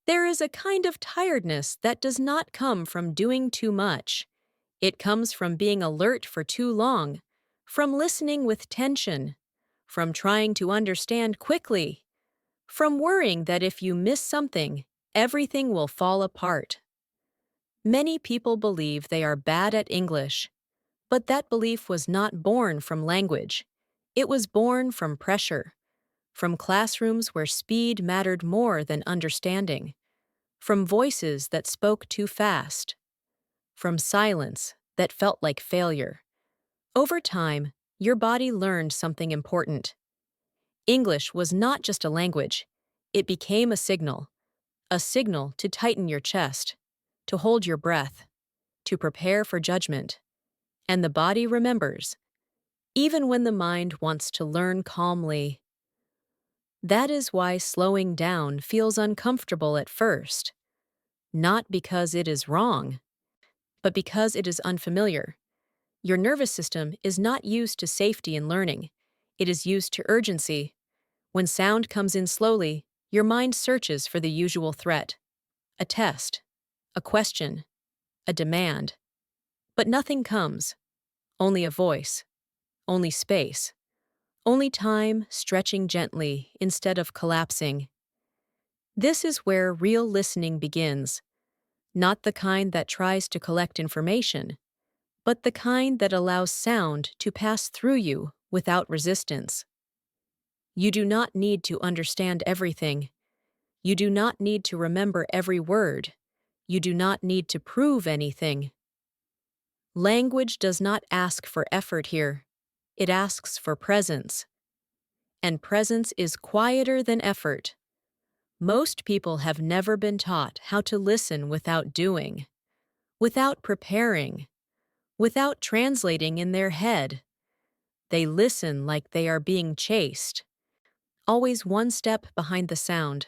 There is a kind of tiredness that does not come from doing too much. It comes from being alert for too long, from listening with tension, from trying to understand quickly, from worrying that if you miss something, everything will fall apart. Many people believe they are bad at English, but that belief was not born from language. It was born from pressure, from classrooms where speed mattered more than understanding, from voices that spoke too fast, from silence that felt like failure. Over time, your body learned something important. English was not just a language, it became a signal to tighten your chest, to hold your breath, to prepare for judgment. And the body remembers, even when the mind wants to learn calmly. That is why slowing down feels uncomfortable at first, not because it is wrong, but because it is unfamiliar. Your nervous system is not used to safety and learning. It is used to urgency. When sound comes in slowly, your mind searches for the usual threat. A test, a question, a demand. But nothing comes. Only a voice. Only space. Only time stretching gently instead of collapsing. This is where real listening begins. Not the kind that tries to collect information, but the kind that allows sound to pass through you without resistance. You do not need to understand everything. You do not need to remember every word. You do not need to prove anything. Language does not ask for effort here. It asks for presence. And presence is quieter than effort. Most people have never been taught how to listen without doing, without preparing, without translating in their head. They listen like they are being chased, always one step behind the sound,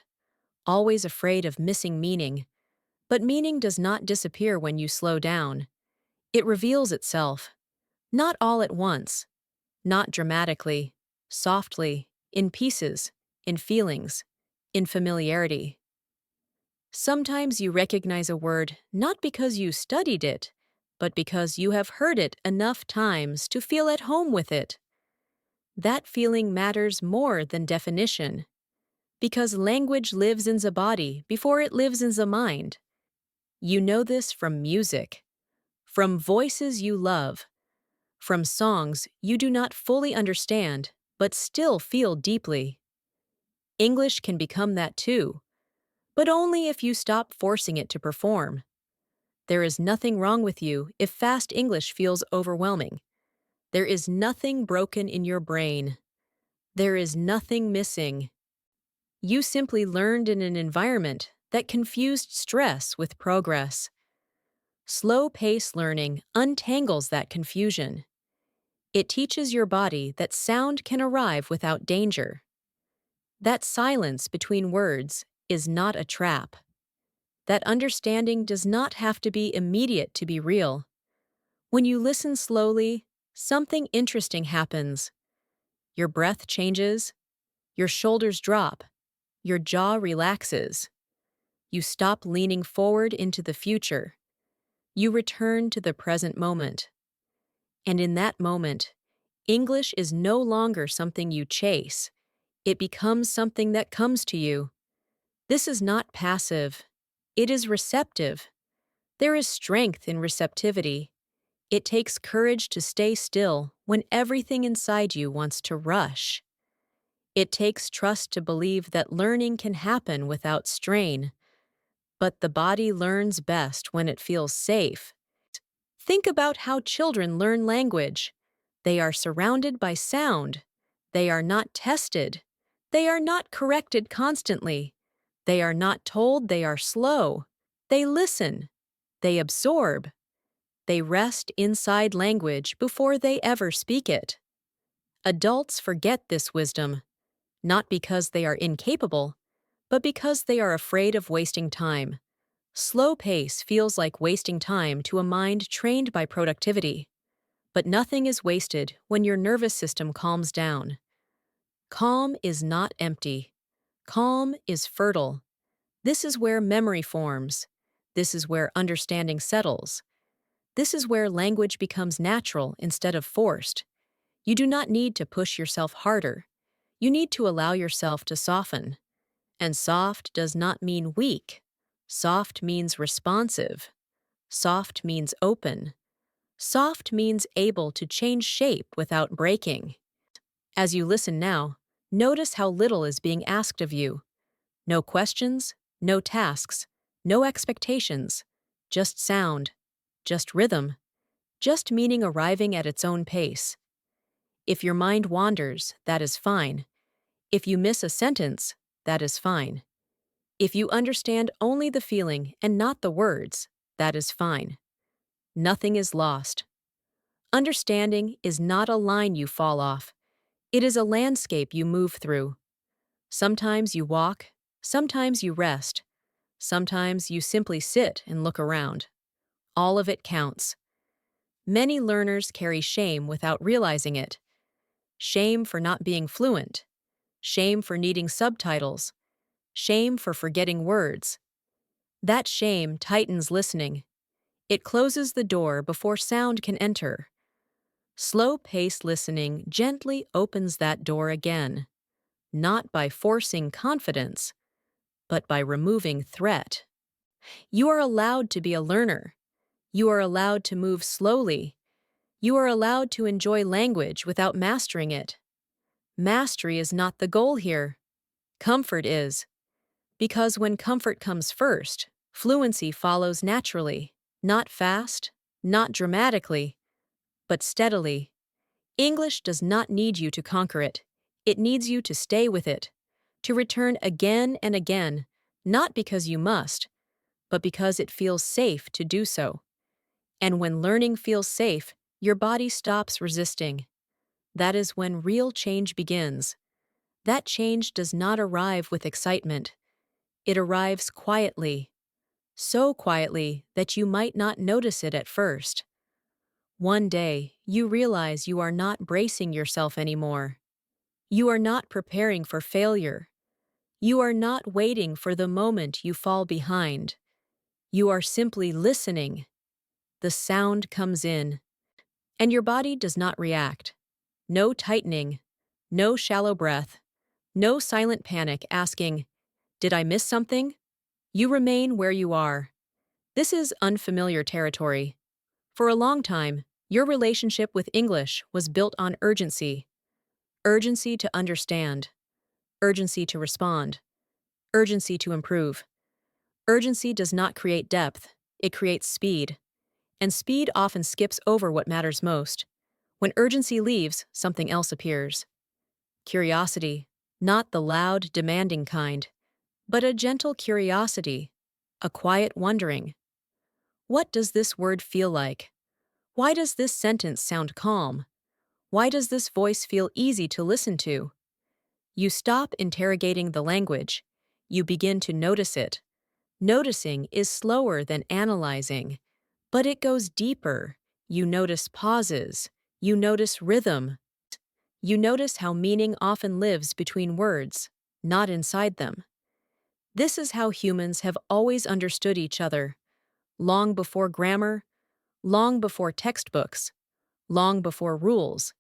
always afraid of missing meaning. But meaning does not disappear when you slow down. It reveals itself, not all at once, not dramatically, softly, in pieces, in feelings, in familiarity. Sometimes you recognize a word not because you studied it, but because you have heard it enough times to feel at home with it. That feeling matters more than definition, because language lives in the body before it lives in the mind. You know this from music, from voices you love, from songs you do not fully understand but still feel deeply. English can become that too, but only if you stop forcing it to perform. There is nothing wrong with you if fast English feels overwhelming. There is nothing broken in your brain. There is nothing missing. You simply learned in an environment that confused stress with progress. Slow-paced learning untangles that confusion. It teaches your body that sound can arrive without danger. That silence between words is not a trap. That understanding does not have to be immediate to be real. When you listen slowly, something interesting happens. Your breath changes, your shoulders drop, your jaw relaxes. You stop leaning forward into the future. You return to the present moment. And in that moment, English is no longer something you chase. It becomes something that comes to you. This is not passive. It is receptive. There is strength in receptivity. It takes courage to stay still when everything inside you wants to rush. It takes trust to believe that learning can happen without strain. But the body learns best when it feels safe. Think about how children learn language. They are surrounded by sound. They are not tested. They are not corrected constantly. They are not told they are slow. They listen. They absorb. They rest inside language before they ever speak it. Adults forget this wisdom, not because they are incapable, but because they are afraid of wasting time. Slow pace feels like wasting time to a mind trained by productivity. But nothing is wasted when your nervous system calms down. Calm is not empty. Calm is fertile. This is where memory forms. This is where understanding settles. This is where language becomes natural instead of forced. You do not need to push yourself harder. You need to allow yourself to soften. And soft does not mean weak. Soft means responsive. Soft means open. Soft means able to change shape without breaking. As you listen now, notice how little is being asked of you. No questions, no tasks, no expectations, just sound, just rhythm, just meaning arriving at its own pace. If your mind wanders, that is fine. If you miss a sentence, that is fine. If you understand only the feeling and not the words, that is fine. Nothing is lost. Understanding is not a line you fall off. It is a landscape you move through. Sometimes you walk, sometimes you rest, sometimes you simply sit and look around. All of it counts. Many learners carry shame without realizing it. Shame for not being fluent. Shame for needing subtitles. Shame for forgetting words. That shame tightens listening. It closes the door before sound can enter. Slow-paced listening gently opens that door again, not by forcing confidence, but by removing threat. You are allowed to be a learner. You are allowed to move slowly. You are allowed to enjoy language without mastering it. Mastery is not the goal here. Comfort is. Because when comfort comes first, fluency follows naturally, not fast, not dramatically, but steadily. English does not need you to conquer it. It needs you to stay with it, to return again and again, not because you must, but because it feels safe to do so. And when learning feels safe, your body stops resisting. That is when real change begins. That change does not arrive with excitement. It arrives quietly, so quietly that you might not notice it at first. One day, you realize you are not bracing yourself anymore. You are not preparing for failure. You are not waiting for the moment you fall behind. You are simply listening. The sound comes in, and your body does not react. No tightening, no shallow breath, no silent panic asking, "Did I miss something?" You remain where you are. This is unfamiliar territory. For a long time, your relationship with English was built on urgency. Urgency to understand. Urgency to respond. Urgency to improve. Urgency does not create depth, it creates speed. And speed often skips over what matters most. When urgency leaves, something else appears. Curiosity, not the loud, demanding kind, but a gentle curiosity, a quiet wondering. What does this word feel like? Why does this sentence sound calm? Why does this voice feel easy to listen to? You stop interrogating the language. You begin to notice it. Noticing is slower than analyzing, but it goes deeper. You notice pauses. You notice rhythm. You notice how meaning often lives between words, not inside them. This is how humans have always understood each other, long before grammar, long before textbooks, long before rules.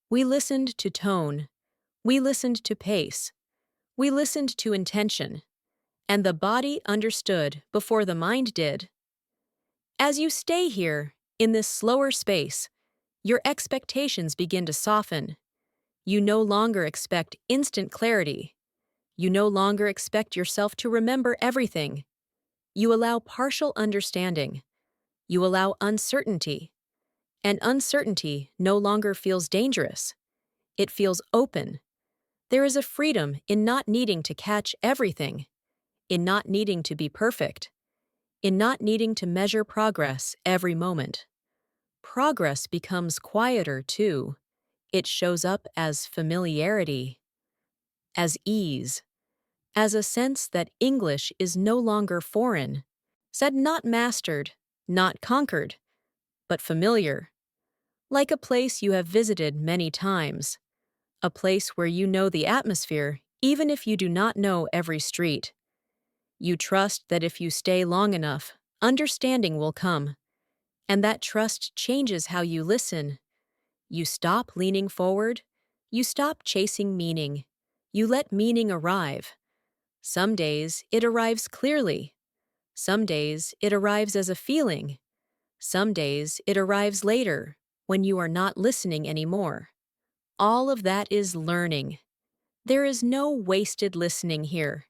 We listened to tone. We listened to pace. We listened to intention. And the body understood before the mind did. As you stay here, in this slower space, your expectations begin to soften. You no longer expect instant clarity. You no longer expect yourself to remember everything. You allow partial understanding. You allow uncertainty. And uncertainty no longer feels dangerous. It feels open. There is a freedom in not needing to catch everything, in not needing to be perfect, in not needing to measure progress every moment. Progress becomes quieter, too. It shows up as familiarity, as ease, as a sense that English is no longer foreign, said not mastered, not conquered, but familiar, like a place you have visited many times, a place where you know the atmosphere even if you do not know every street. You trust that if you stay long enough, understanding will come. And that trust changes how you listen. You stop leaning forward. You stop chasing meaning. You let meaning arrive. Some days it arrives clearly. Some days it arrives as a feeling. Some days it arrives later, when you are not listening anymore. All of that is learning. There is no wasted listening here.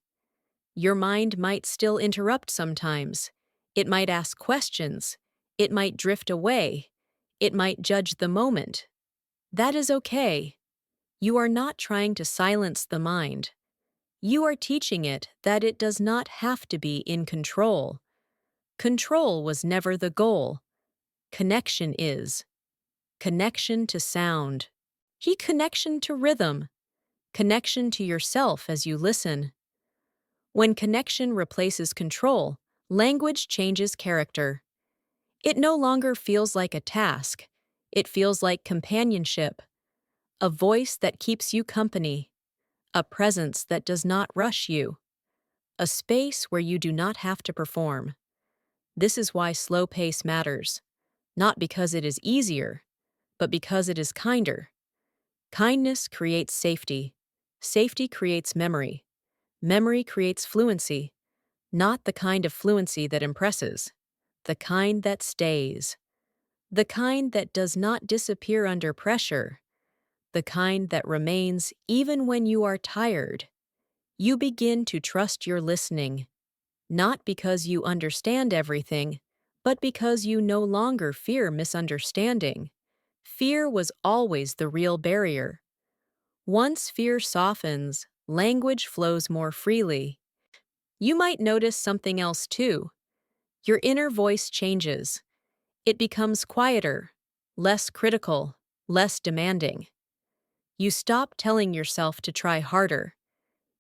Your mind might still interrupt sometimes. It might ask questions. It might drift away. It might judge the moment. That is okay. You are not trying to silence the mind. You are teaching it that it does not have to be in control. Control was never the goal. Connection is. Connection to sound. Connection to rhythm. Connection to yourself as you listen. When connection replaces control, language changes character. It no longer feels like a task. It feels like companionship. A voice that keeps you company. A presence that does not rush you. A space where you do not have to perform. This is why slow pace matters. Not because it is easier, but because it is kinder. Kindness creates safety. Safety creates memory. Memory creates fluency. Not the kind of fluency that impresses. The kind that stays. The kind that does not disappear under pressure. The kind that remains even when you are tired. You begin to trust your listening. Not because you understand everything, but because you no longer fear misunderstanding. Fear was always the real barrier. Once fear softens, language flows more freely. You might notice something else too. Your inner voice changes. It becomes quieter, less critical, less demanding. You stop telling yourself to try harder.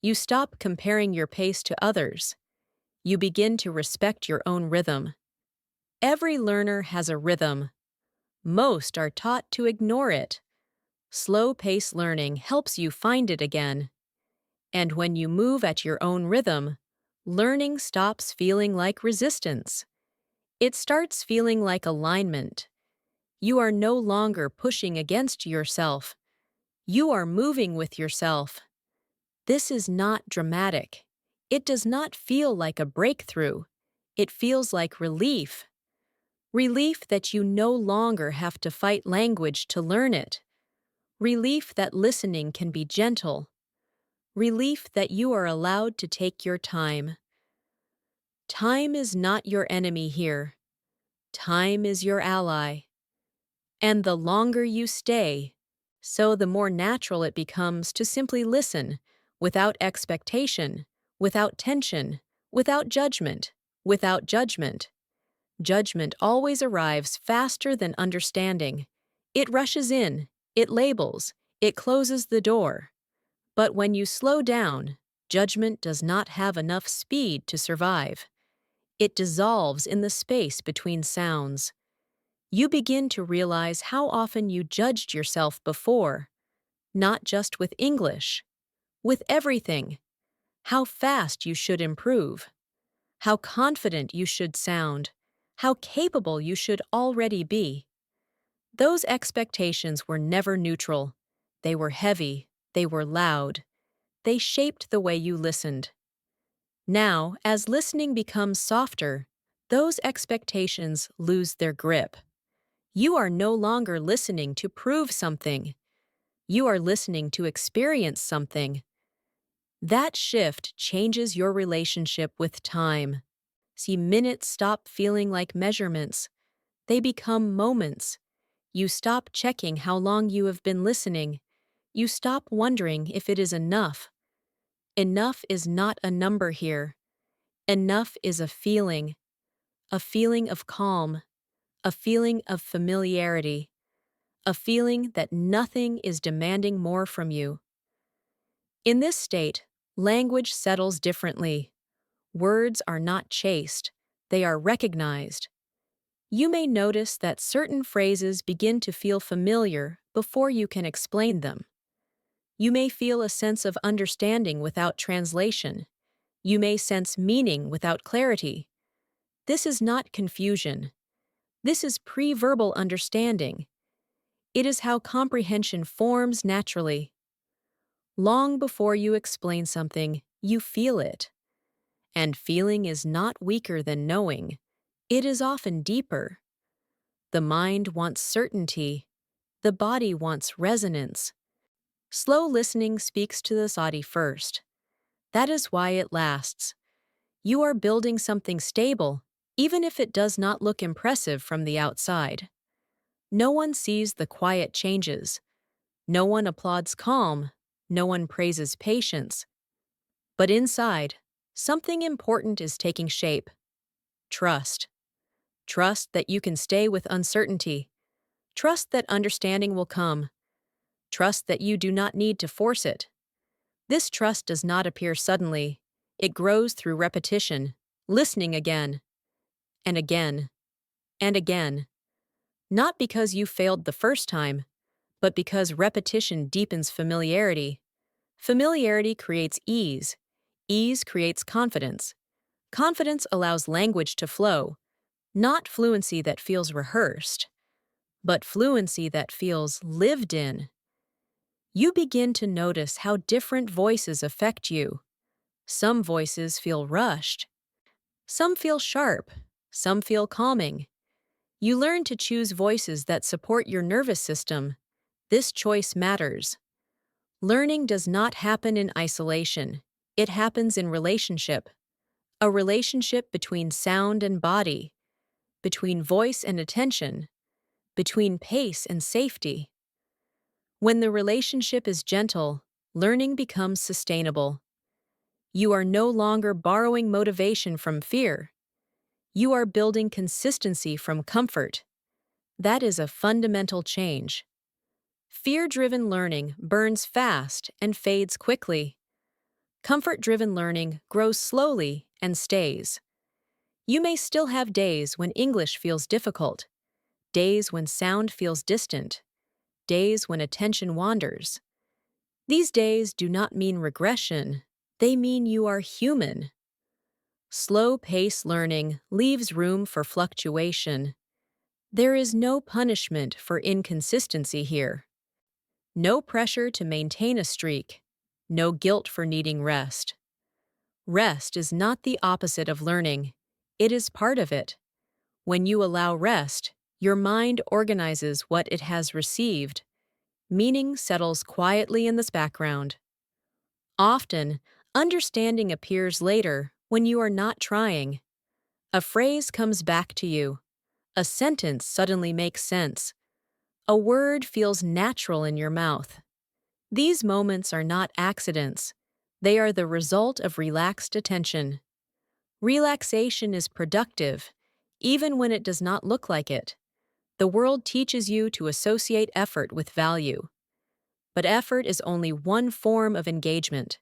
You stop comparing your pace to others. You begin to respect your own rhythm. Every learner has a rhythm. Most are taught to ignore it. Slow-paced learning helps you find it again. And when you move at your own rhythm, learning stops feeling like resistance. It starts feeling like alignment. You are no longer pushing against yourself. You are moving with yourself. This is not dramatic. It does not feel like a breakthrough. It feels like relief. Relief that you no longer have to fight language to learn it. Relief that listening can be gentle. Relief that you are allowed to take your time. Time is not your enemy here. Time is your ally. And the longer you stay, so the more natural it becomes to simply listen, without expectation, without tension, without judgment, without judgment. Judgment always arrives faster than understanding. It rushes in, it labels, it closes the door. But when you slow down, judgment does not have enough speed to survive. It dissolves in the space between sounds. You begin to realize how often you judged yourself before, not just with English, with everything. How fast you should improve, how confident you should sound, how capable you should already be. Those expectations were never neutral. They were heavy, they were loud. They shaped the way you listened. Now, as listening becomes softer, those expectations lose their grip. You are no longer listening to prove something. You are listening to experience something. That shift changes your relationship with time. See, minutes stop feeling like measurements. They become moments. You stop checking how long you have been listening. You stop wondering if it is enough. Enough is not a number here. Enough is a feeling of calm, a feeling of familiarity, a feeling that nothing is demanding more from you. In this state, language settles differently. Words are not chased, they are recognized. You may notice that certain phrases begin to feel familiar before you can explain them. You may feel a sense of understanding without translation. You may sense meaning without clarity. This is not confusion. This is pre-verbal understanding. It is how comprehension forms naturally. Long before you explain something, you feel it. And feeling is not weaker than knowing. It is often deeper. The mind wants certainty. The body wants resonance. Slow listening speaks to the body first. That is why it lasts. You are building something stable, even if it does not look impressive from the outside. No one sees the quiet changes. No one applauds calm. No one praises patience. But inside, something important is taking shape. Trust. Trust that you can stay with uncertainty. Trust that understanding will come. Trust that you do not need to force it. This trust does not appear suddenly. It grows through repetition, listening again, and again, and again. Not because you failed the first time, but because repetition deepens familiarity. Familiarity creates ease. Ease creates confidence. Confidence allows language to flow, not fluency that feels rehearsed, but fluency that feels lived in. You begin to notice how different voices affect you. Some voices feel rushed. Some feel sharp. Some feel calming. You learn to choose voices that support your nervous system. This choice matters. Learning does not happen in isolation. It happens in relationship. A relationship between sound and body, between voice and attention, between pace and safety. When the relationship is gentle, learning becomes sustainable. You are no longer borrowing motivation from fear. You are building consistency from comfort. That is a fundamental change. Fear-driven learning burns fast and fades quickly. Comfort-driven learning grows slowly and stays. You may still have days when English feels difficult, days when sound feels distant, days when attention wanders. These days do not mean regression, they mean you are human. Slow-paced learning leaves room for fluctuation. There is no punishment for inconsistency here. No pressure to maintain a streak, no guilt for needing rest. Rest is not the opposite of learning, it is part of it. When you allow rest, your mind organizes what it has received. Meaning settles quietly in the background. Often, understanding appears later when you are not trying. A phrase comes back to you. A sentence suddenly makes sense. A word feels natural in your mouth. These moments are not accidents. They are the result of relaxed attention. Relaxation is productive, even when it does not look like it. The world teaches you to associate effort with value. But effort is only one form of engagement.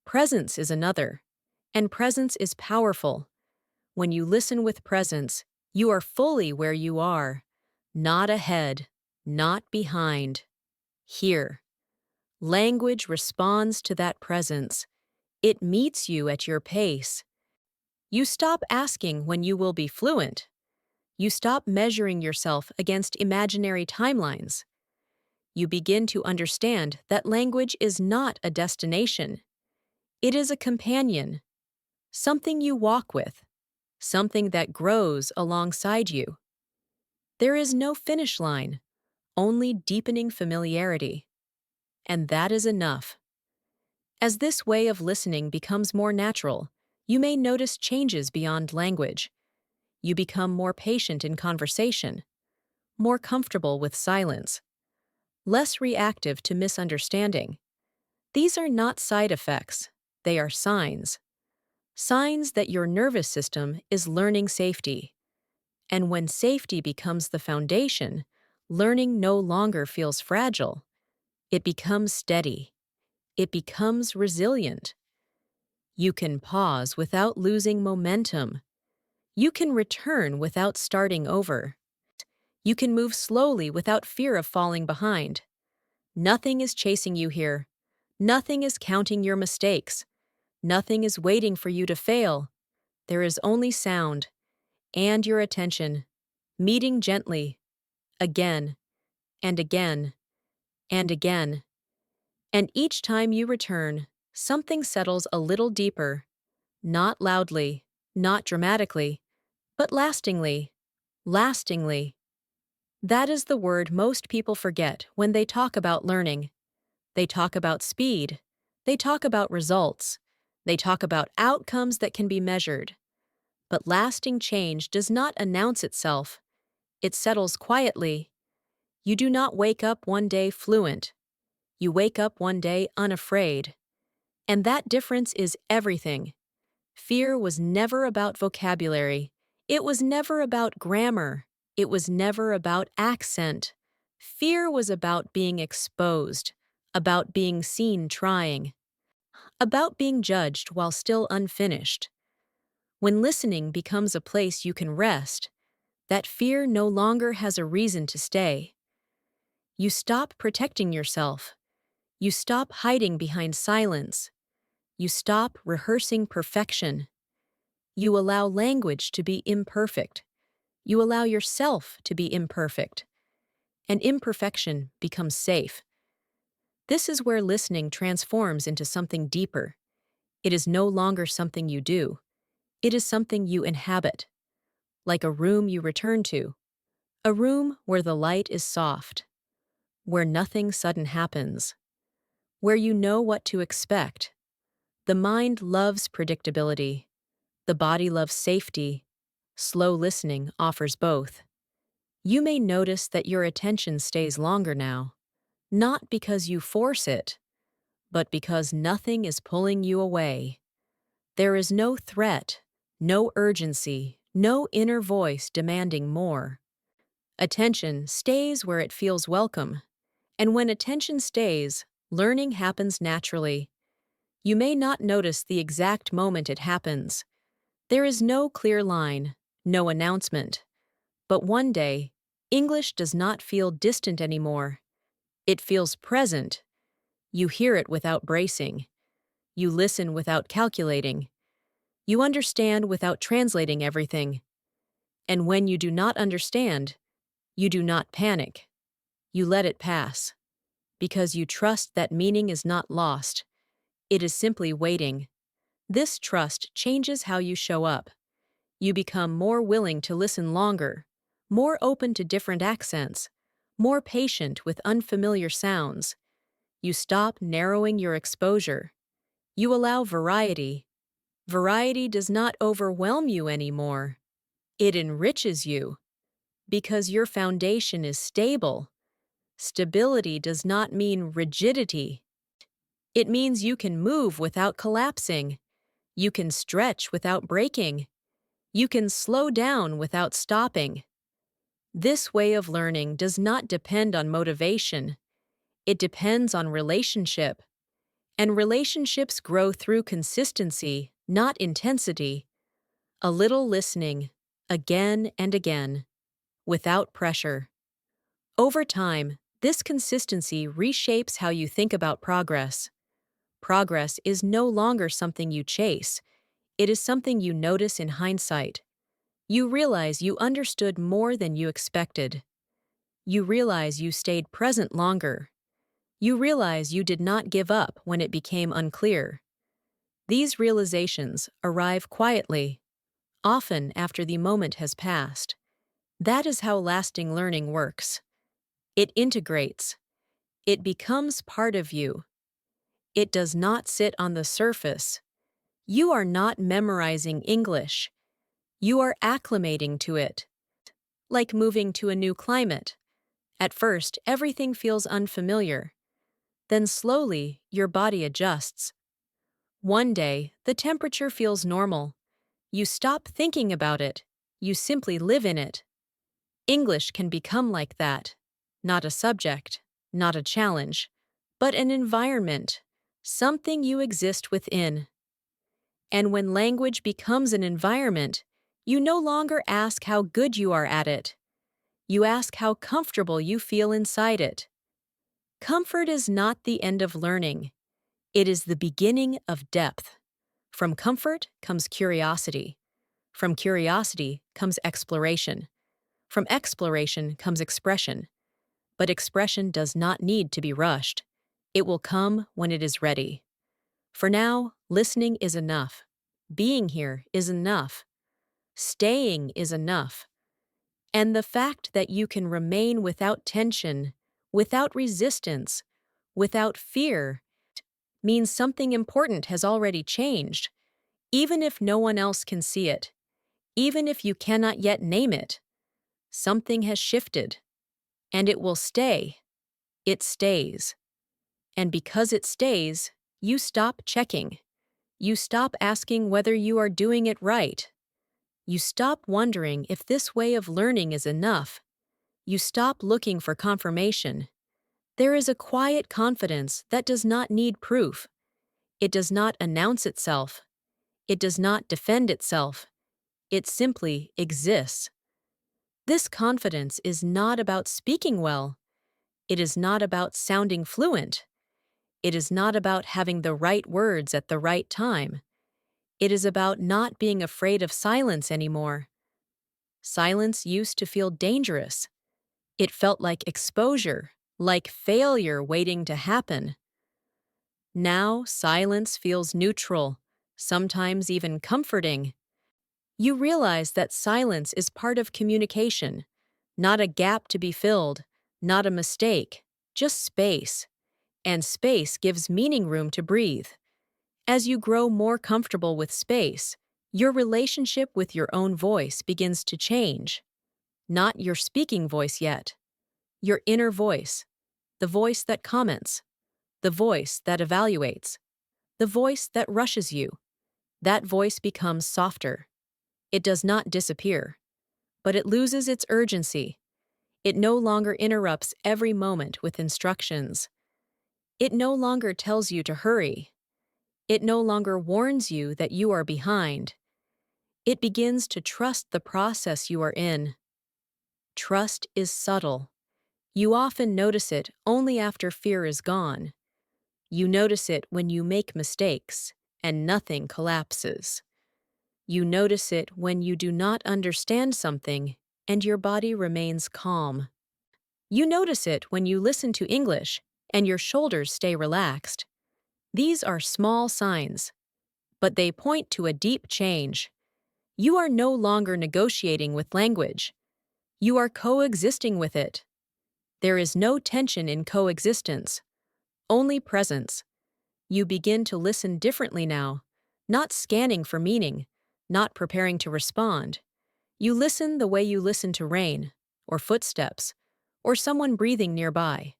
Presence is another. And presence is powerful. When you listen with presence, you are fully where you are. Not ahead, not behind. Here. Language responds to that presence. It meets you at your pace. You stop asking when you will be fluent. You stop measuring yourself against imaginary timelines. You begin to understand that language is not a destination. It is a companion, something you walk with, something that grows alongside you. There is no finish line, only deepening familiarity. And that is enough. As this way of listening becomes more natural, you may notice changes beyond language. You become more patient in conversation, more comfortable with silence, less reactive to misunderstanding. These are not side effects, they are signs. Signs that your nervous system is learning safety. And when safety becomes the foundation, learning no longer feels fragile. It becomes steady. It becomes resilient. You can pause without losing momentum. You can return without starting over. You can move slowly without fear of falling behind. Nothing is chasing you here. Nothing is counting your mistakes. Nothing is waiting for you to fail. There is only sound and your attention, meeting gently, again and again and again. And each time you return, something settles a little deeper, not loudly, not dramatically, but lastingly, lastingly. That is the word most people forget when they talk about learning. They talk about speed. They talk about results. They talk about outcomes that can be measured. But lasting change does not announce itself. It settles quietly. You do not wake up one day fluent. You wake up one day unafraid. And that difference is everything. Fear was never about vocabulary. It was never about grammar. It was never about accent. Fear was about being exposed, about being seen trying, about being judged while still unfinished. When listening becomes a place you can rest, that fear no longer has a reason to stay. You stop protecting yourself. You stop hiding behind silence. You stop rehearsing perfection. You allow language to be imperfect. You allow yourself to be imperfect. And imperfection becomes safe. This is where listening transforms into something deeper. It is no longer something you do. It is something you inhabit, like a room you return to, a room where the light is soft, where nothing sudden happens, where you know what to expect. The mind loves predictability. The body loves safety. Slow listening offers both. You may notice that your attention stays longer now, not because you force it, but because nothing is pulling you away. There is no threat, no urgency, no inner voice demanding more. Attention stays where it feels welcome, and when attention stays, learning happens naturally. You may not notice the exact moment it happens. There is no clear line, no announcement. But one day, English does not feel distant anymore. It feels present. You hear it without bracing. You listen without calculating. You understand without translating everything. And when you do not understand, you do not panic. You let it pass. Because you trust that meaning is not lost. It is simply waiting. This trust changes how you show up. You become more willing to listen longer, more open to different accents, more patient with unfamiliar sounds. You stop narrowing your exposure. You allow variety. Variety does not overwhelm you anymore. It enriches you. Because your foundation is stable. Stability does not mean rigidity. It means you can move without collapsing. You can stretch without breaking. You can slow down without stopping. This way of learning does not depend on motivation. It depends on relationship. And relationships grow through consistency, not intensity. A little listening, again and again, without pressure. Over time, this consistency reshapes how you think about progress. Progress is no longer something you chase. It is something you notice in hindsight. You realize you understood more than you expected. You realize you stayed present longer. You realize you did not give up when it became unclear. These realizations arrive quietly, often after the moment has passed. That is how lasting learning works. It integrates. It becomes part of you. It does not sit on the surface. You are not memorizing English. You are acclimating to it. Like moving to a new climate. At first, everything feels unfamiliar. Then slowly, your body adjusts. One day, the temperature feels normal. You stop thinking about it. You simply live in it. English can become like that. Not a subject, not a challenge, but an environment, something you exist within. And when language becomes an environment, you no longer ask how good you are at it. You ask how comfortable you feel inside it. Comfort is not the end of learning. It is the beginning of depth. From comfort comes curiosity. From curiosity comes exploration. From exploration comes expression. But expression does not need to be rushed. It will come when it is ready. For now, listening is enough. Being here is enough. Staying is enough. And the fact that you can remain without tension, without resistance, without fear, means something important has already changed, even if no one else can see it, even if you cannot yet name it. Something has shifted, and it will stay. It stays. And because it stays, you stop checking. You stop asking whether you are doing it right. You stop wondering if this way of learning is enough. You stop looking for confirmation. There is a quiet confidence that does not need proof. It does not announce itself. It does not defend itself. It simply exists. This confidence is not about speaking well. It is not about sounding fluent. It is not about having the right words at the right time. It is about not being afraid of silence anymore. Silence used to feel dangerous. It felt like exposure, like failure waiting to happen. Now, silence feels neutral, sometimes even comforting. You realize that silence is part of communication, not a gap to be filled, not a mistake, just space. And space gives meaning room to breathe. As you grow more comfortable with space, your relationship with your own voice begins to change. Not your speaking voice yet. Your inner voice. The voice that comments. The voice that evaluates. The voice that rushes you. That voice becomes softer. It does not disappear, but it loses its urgency. It no longer interrupts every moment with instructions. It no longer tells you to hurry. It no longer warns you that you are behind. It begins to trust the process you are in. Trust is subtle. You often notice it only after fear is gone. You notice it when you make mistakes and nothing collapses. You notice it when you do not understand something and your body remains calm. You notice it when you listen to English and your shoulders stay relaxed. These are small signs, but they point to a deep change. You are no longer negotiating with language. You are coexisting with it. There is no tension in coexistence, only presence. You begin to listen differently now, not scanning for meaning, not preparing to respond. You listen the way you listen to rain, or footsteps, or someone breathing nearby.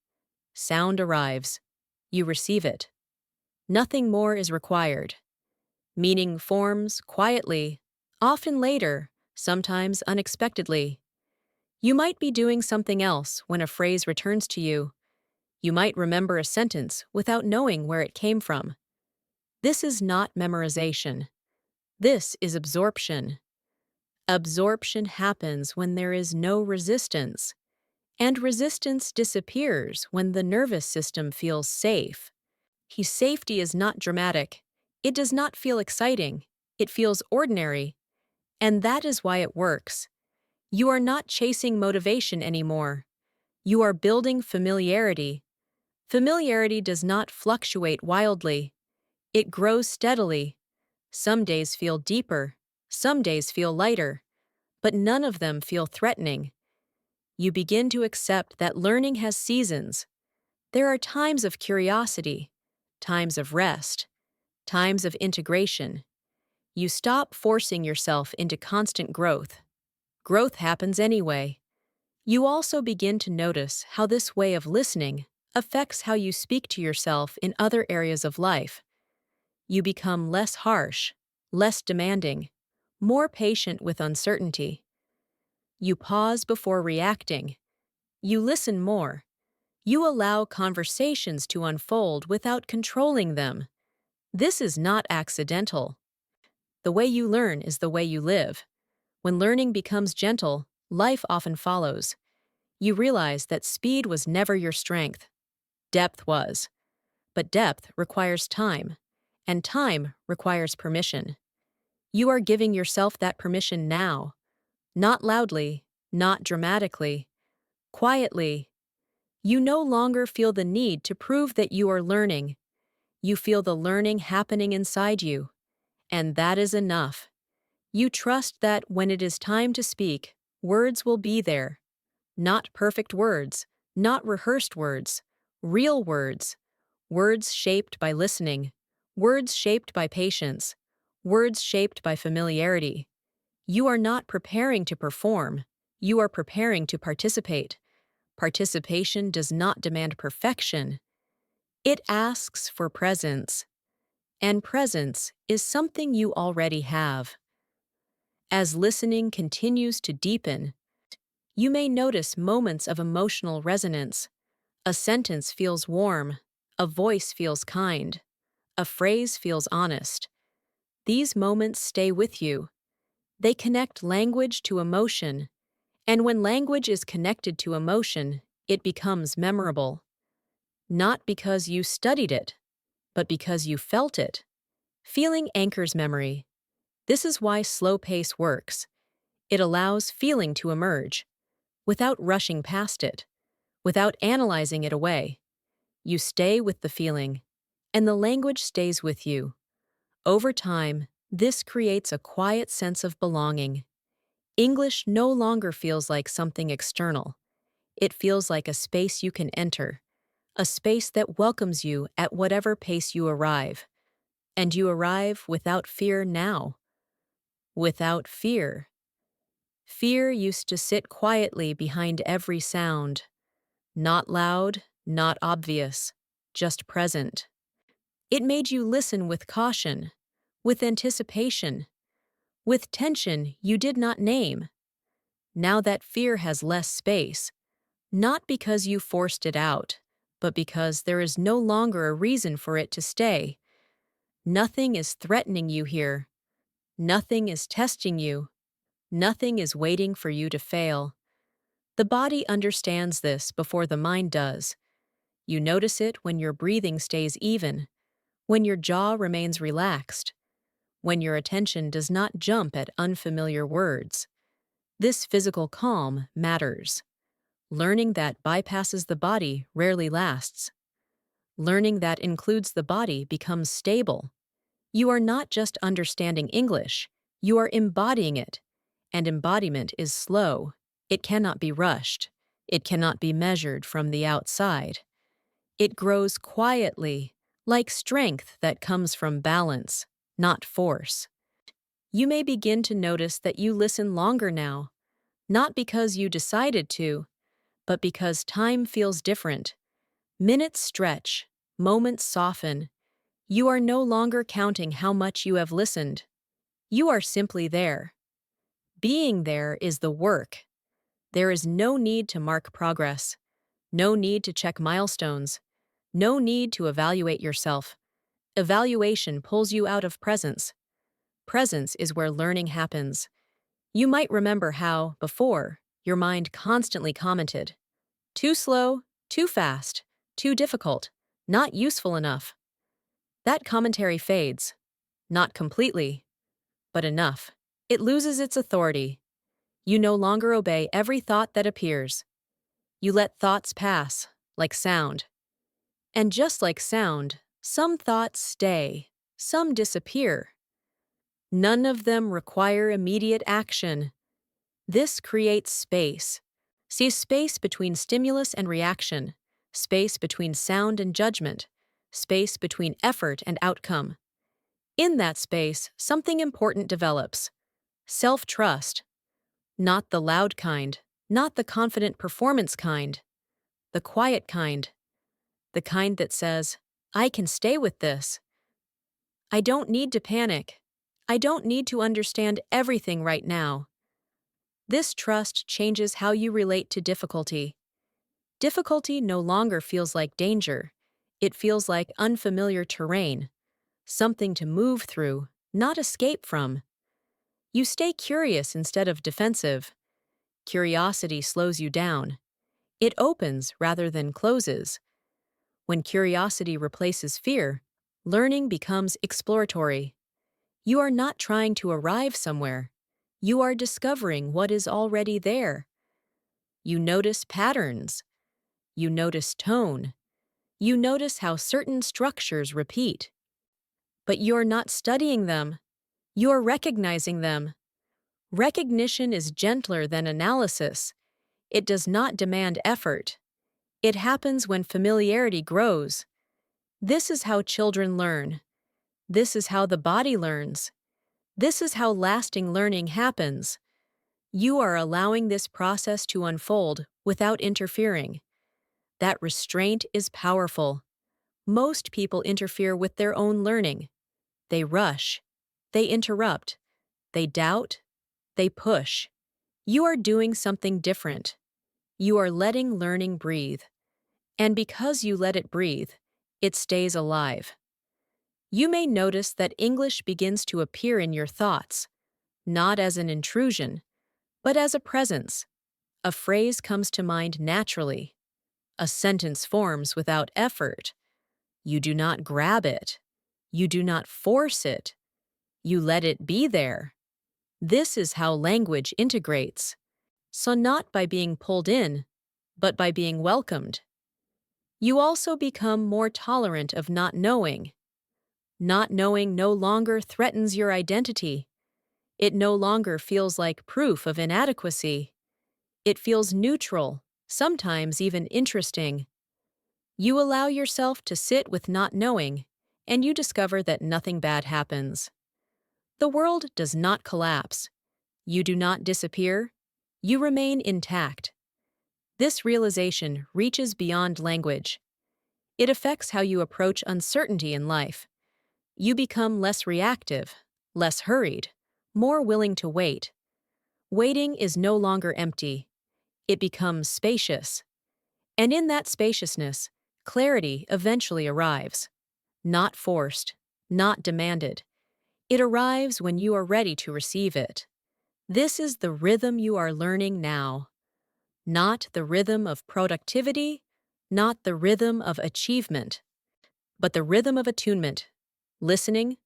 Sound arrives. You receive it. Nothing more is required. Meaning forms quietly, often later, sometimes unexpectedly. You might be doing something else when a phrase returns to you. You might remember a sentence without knowing where it came from. This is not memorization. This is absorption. Absorption happens when there is no resistance, and resistance disappears when the nervous system feels safe. Safety is not dramatic. It does not feel exciting. It feels ordinary. And that is why it works. You are not chasing motivation anymore. You are building familiarity. Familiarity does not fluctuate wildly. It grows steadily. Some days feel deeper. Some days feel lighter. But none of them feel threatening. You begin to accept that learning has seasons. There are times of curiosity, times of rest, times of integration. You stop forcing yourself into constant growth. Growth happens anyway. You also begin to notice how this way of listening affects how you speak to yourself in other areas of life. You become less harsh, less demanding, more patient with uncertainty. You pause before reacting. You listen more. You allow conversations to unfold without controlling them. This is not accidental. The way you learn is the way you live. When learning becomes gentle, life often follows. You realize that speed was never your strength. Depth was. But depth requires time. and time requires permission. You are giving yourself that permission now, not loudly, not dramatically, quietly. You no longer feel the need to prove that you are learning. You feel the learning happening inside you, and that is enough. You trust that when it is time to speak, words will be there. Not perfect words, not rehearsed words, real words. Words shaped by listening, words shaped by patience, words shaped by familiarity. You are not preparing to perform, you are preparing to participate. Participation does not demand perfection. It asks for presence, and presence is something you already have. As listening continues to deepen, you may notice moments of emotional resonance. A sentence feels warm, a voice feels kind, a phrase feels honest. These moments stay with you. They connect language to emotion, and when language is connected to emotion, it becomes memorable. Not because you studied it, but because you felt it. Feeling anchors memory. This is why slow pace works. It allows feeling to emerge, without rushing past it, without analyzing it away. You stay with the feeling, and the language stays with you. Over time, this creates a quiet sense of belonging. English no longer feels like something external. It feels like a space you can enter, a space that welcomes you at whatever pace you arrive. And you arrive without fear now. Without fear. Fear used to sit quietly behind every sound. Not loud, not obvious, just present. It made you listen with caution, with anticipation, with tension you did not name. Now that fear has less space, not because you forced it out, but because there is no longer a reason for it to stay. Nothing is threatening you here. Nothing is testing you. Nothing is waiting for you to fail. The body understands this before the mind does. You notice it when your breathing stays even, when your jaw remains relaxed, when your attention does not jump at unfamiliar words. This physical calm matters. Learning that bypasses the body rarely lasts. Learning that includes the body becomes stable. You are not just understanding English, you are embodying it. And embodiment is slow. It cannot be rushed. It cannot be measured from the outside. It grows quietly, like strength that comes from balance, not force. You may begin to notice that you listen longer now, not because you decided to, but because time feels different. Minutes stretch, moments soften. You are no longer counting how much you have listened. You are simply there. Being there is the work. There is no need to mark progress, no need to check milestones, no need to evaluate yourself. Evaluation pulls you out of presence. Presence is where learning happens. You might remember how, before, your mind constantly commented. Too slow, too fast, too difficult, not useful enough. That commentary fades. Not completely, but enough. It loses its authority. You no longer obey every thought that appears. You let thoughts pass, like sound. And just like sound, some thoughts stay, some disappear. None of them require immediate action. This creates space. See, space between stimulus and reaction, space between sound and judgment, space between effort and outcome. In that space, something important develops. Self-trust. Not the loud kind, not the confident performance kind, the quiet kind. The kind that says, I can stay with this. I don't need to panic. I don't need to understand everything right now. This trust changes how you relate to difficulty. Difficulty no longer feels like danger. It feels like unfamiliar terrain, something to move through, not escape from. You stay curious instead of defensive. Curiosity slows you down. It opens rather than closes. When curiosity replaces fear, Learning becomes exploratory. You are not trying to arrive somewhere. You are discovering what is already there. You notice patterns. You notice tone. You notice how certain structures repeat. But you're not studying them. You're recognizing them. Recognition is gentler than analysis. It does not demand effort. It happens when familiarity grows. This is how children learn. This is how the body learns. This is how lasting learning happens. You are allowing this process to unfold without interfering. That restraint is powerful. Most people interfere with their own learning. They rush. They interrupt. They doubt. They push. You are doing something different. You are letting learning breathe. And because you let it breathe, it stays alive. You may notice that English begins to appear in your thoughts, not as an intrusion, but as a presence. A phrase comes to mind naturally. A sentence forms without effort. You do not grab it. You do not force it. You let it be there. This is how language integrates. So not by being pulled in, but by being welcomed. You also become more tolerant of not knowing. Not knowing no longer threatens your identity. It no longer feels like proof of inadequacy. It feels neutral, sometimes even interesting. You allow yourself to sit with not knowing, and you discover that nothing bad happens. The world does not collapse. You do not disappear. You remain intact. This realization reaches beyond language. It affects how you approach uncertainty in life. You become less reactive, less hurried, more willing to wait. Waiting is no longer empty. It becomes spacious. And in that spaciousness, clarity eventually arrives. Not forced, not demanded. It arrives when you are ready to receive it. This is the rhythm you are learning now. Not the rhythm of productivity, not the rhythm of achievement, but the rhythm of attunement, listening,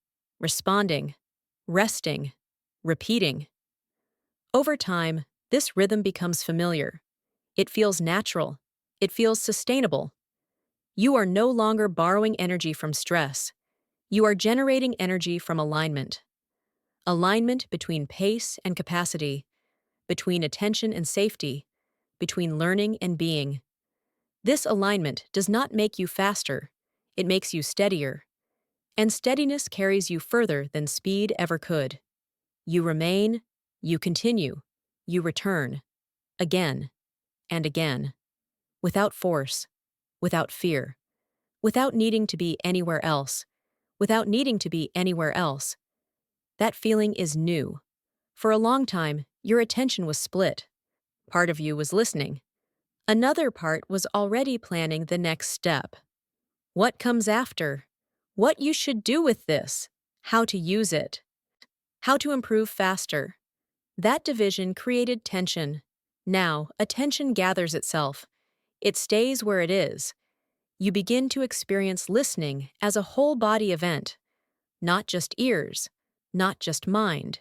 responding, resting, repeating. Over time, this rhythm becomes familiar. It feels natural. It feels sustainable. You are no longer borrowing energy from stress. You are generating energy from alignment. Alignment between pace and capacity, between attention and safety, between learning and being. This alignment does not make you faster. It makes you steadier. And steadiness carries you further than speed ever could. You remain, you continue, you return, again and again, without force, without fear, without needing to be anywhere else, without needing to be anywhere else. That feeling is new. For a long time, your attention was split. Part of you was listening. Another part was already planning the next step. What comes after? What you should do with this? How to use it? How to improve faster? That division created tension. Now, attention gathers itself. It stays where it is. You begin to experience listening as a whole-body event, not just ears, not just mind.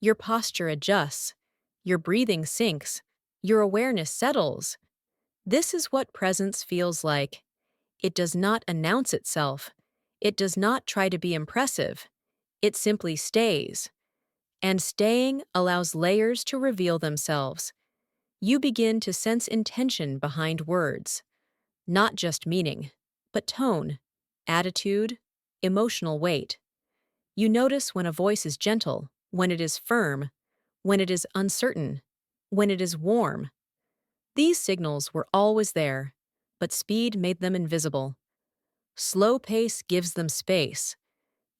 Your posture adjusts. Your breathing sinks. Your awareness settles. This is what presence feels like. It does not announce itself. It does not try to be impressive. It simply stays. And staying allows layers to reveal themselves. You begin to sense intention behind words. Not just meaning, but tone, attitude, emotional weight. You notice when a voice is gentle, when it is firm, when it is uncertain, when it is warm. These signals were always there, but speed made them invisible. Slow pace gives them space.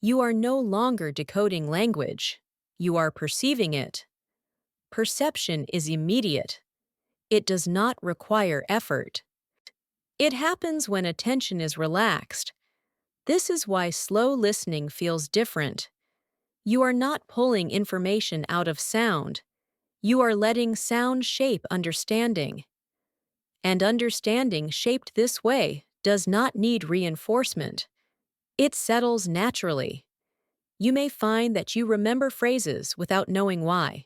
You are no longer decoding language. You are perceiving it. Perception is immediate. It does not require effort. It happens when attention is relaxed. This is why slow listening feels different. You are not pulling information out of sound. You are letting sound shape understanding. And understanding shaped this way does not need reinforcement. It settles naturally. You may find that you remember phrases without knowing why.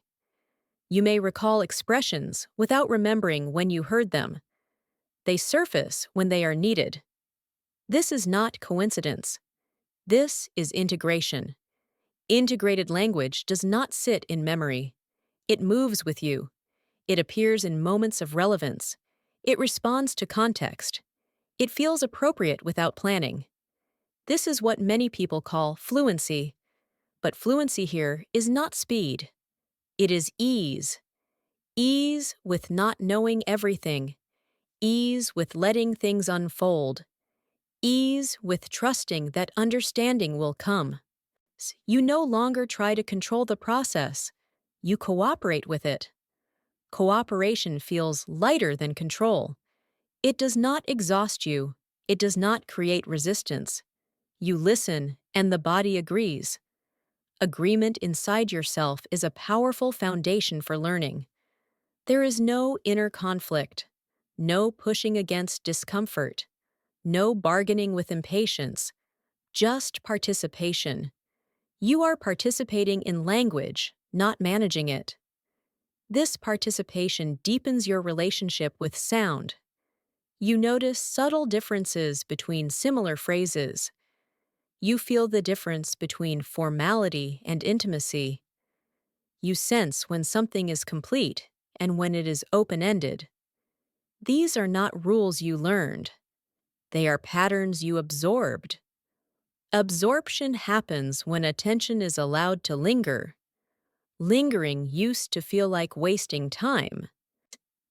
You may recall expressions without remembering when you heard them. They surface when they are needed. This is not coincidence. This is integration. Integrated language does not sit in memory. It moves with you. It appears in moments of relevance. It responds to context. It feels appropriate without planning. This is what many people call fluency. But fluency here is not speed. It is ease. Ease with not knowing everything. Ease with letting things unfold. Ease with trusting that understanding will come. You no longer try to control the process. You cooperate with it. Cooperation feels lighter than control. It does not exhaust you. It does not create resistance. You listen, and the body agrees. Agreement inside yourself is a powerful foundation for learning. There is no inner conflict, no pushing against discomfort, no bargaining with impatience, just participation. You are participating in language, not managing it. This participation deepens your relationship with sound. You notice subtle differences between similar phrases. You feel the difference between formality and intimacy. You sense when something is complete and when it is open-ended. These are not rules you learned. They are patterns you absorbed. Absorption happens when attention is allowed to linger. Lingering used to feel like wasting time.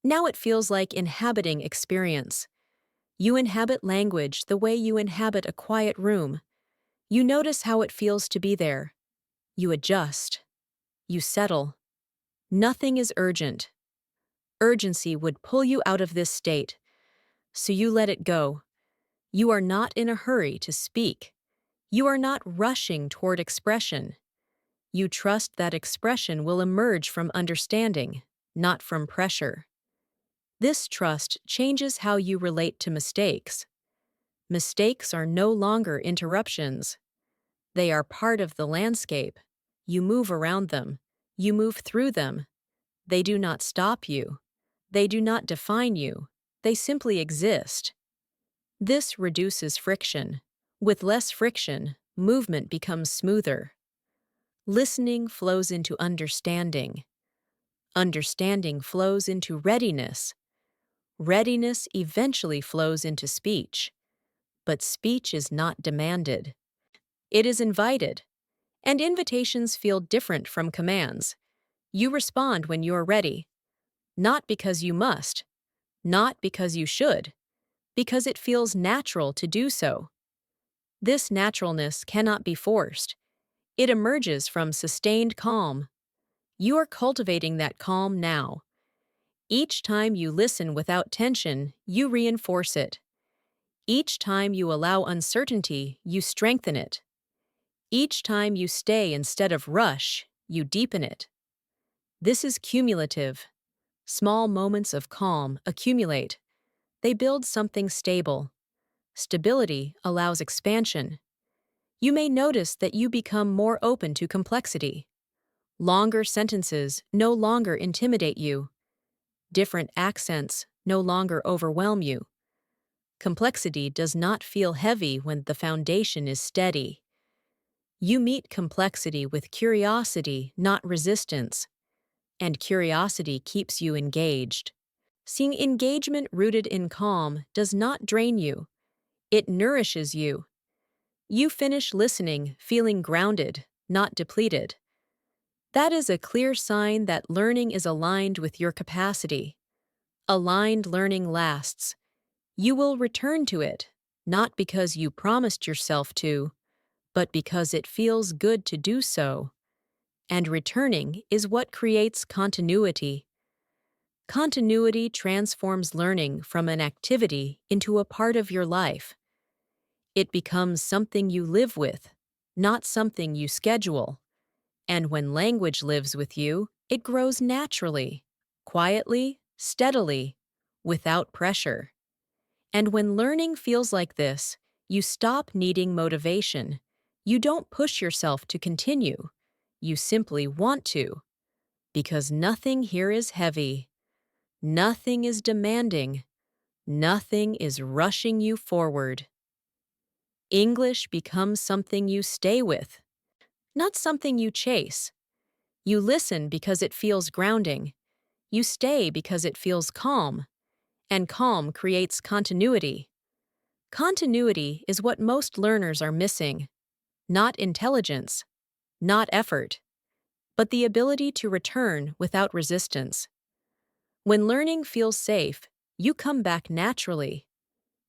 Now it feels like inhabiting experience. You inhabit language the way you inhabit a quiet room. You notice how it feels to be there. You adjust. You settle. Nothing is urgent. Urgency would pull you out of this state, so you let it go. You are not in a hurry to speak. You are not rushing toward expression. You trust that expression will emerge from understanding, not from pressure. This trust changes how you relate to mistakes. Mistakes are no longer interruptions. They are part of the landscape. You move around them. You move through them. They do not stop you. They do not define you. They simply exist. This reduces friction. With less friction, movement becomes smoother. Listening flows into understanding. Understanding flows into readiness. Readiness eventually flows into speech. But speech is not demanded. It is invited. And invitations feel different from commands. You respond when you are ready. Not because you must. Not because you should. Because it feels natural to do so. This naturalness cannot be forced. It emerges from sustained calm. You are cultivating that calm now. Each time you listen without tension, you reinforce it. Each time you allow uncertainty, you strengthen it. Each time you stay instead of rush, you deepen it. This is cumulative. Small moments of calm accumulate. They build something stable. Stability allows expansion. You may notice that you become more open to complexity. Longer sentences no longer intimidate you. Different accents no longer overwhelm you. Complexity does not feel heavy when the foundation is steady. You meet complexity with curiosity, not resistance. And curiosity keeps you engaged. Seeing engagement rooted in calm does not drain you. It nourishes you. You finish listening feeling grounded, not depleted. That is a clear sign that learning is aligned with your capacity. Aligned learning lasts. You will return to it, not because you promised yourself to, but because it feels good to do so. And returning is what creates continuity. Continuity transforms learning from an activity into a part of your life. It becomes something you live with, not something you schedule. And when language lives with you, it grows naturally, quietly, steadily, without pressure. And when learning feels like this, You stop needing motivation. You don't push yourself to continue. You simply want to. Because nothing here is heavy. Nothing is demanding. Nothing is rushing you forward. English becomes something you stay with, not something you chase. You listen because it feels grounding. You stay because it feels calm. And calm creates continuity. Continuity is what most learners are missing. Not intelligence, not effort, but the ability to return without resistance. When learning feels safe, you come back naturally.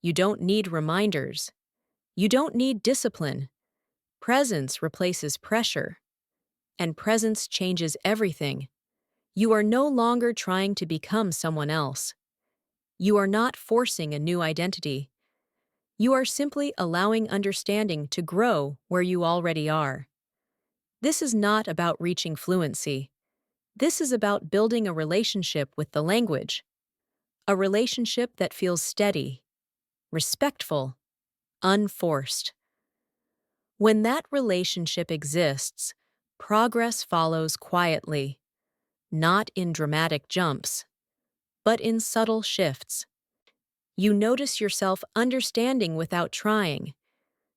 You don't need reminders. You don't need discipline. Presence replaces pressure. And presence changes everything. You are no longer trying to become someone else. You are not forcing a new identity. You are simply allowing understanding to grow where you already are. This is not about reaching fluency. This is about building a relationship with the language. A relationship that feels steady, respectful, unforced. When that relationship exists, progress follows quietly, not in dramatic jumps, but in subtle shifts. You notice yourself understanding without trying.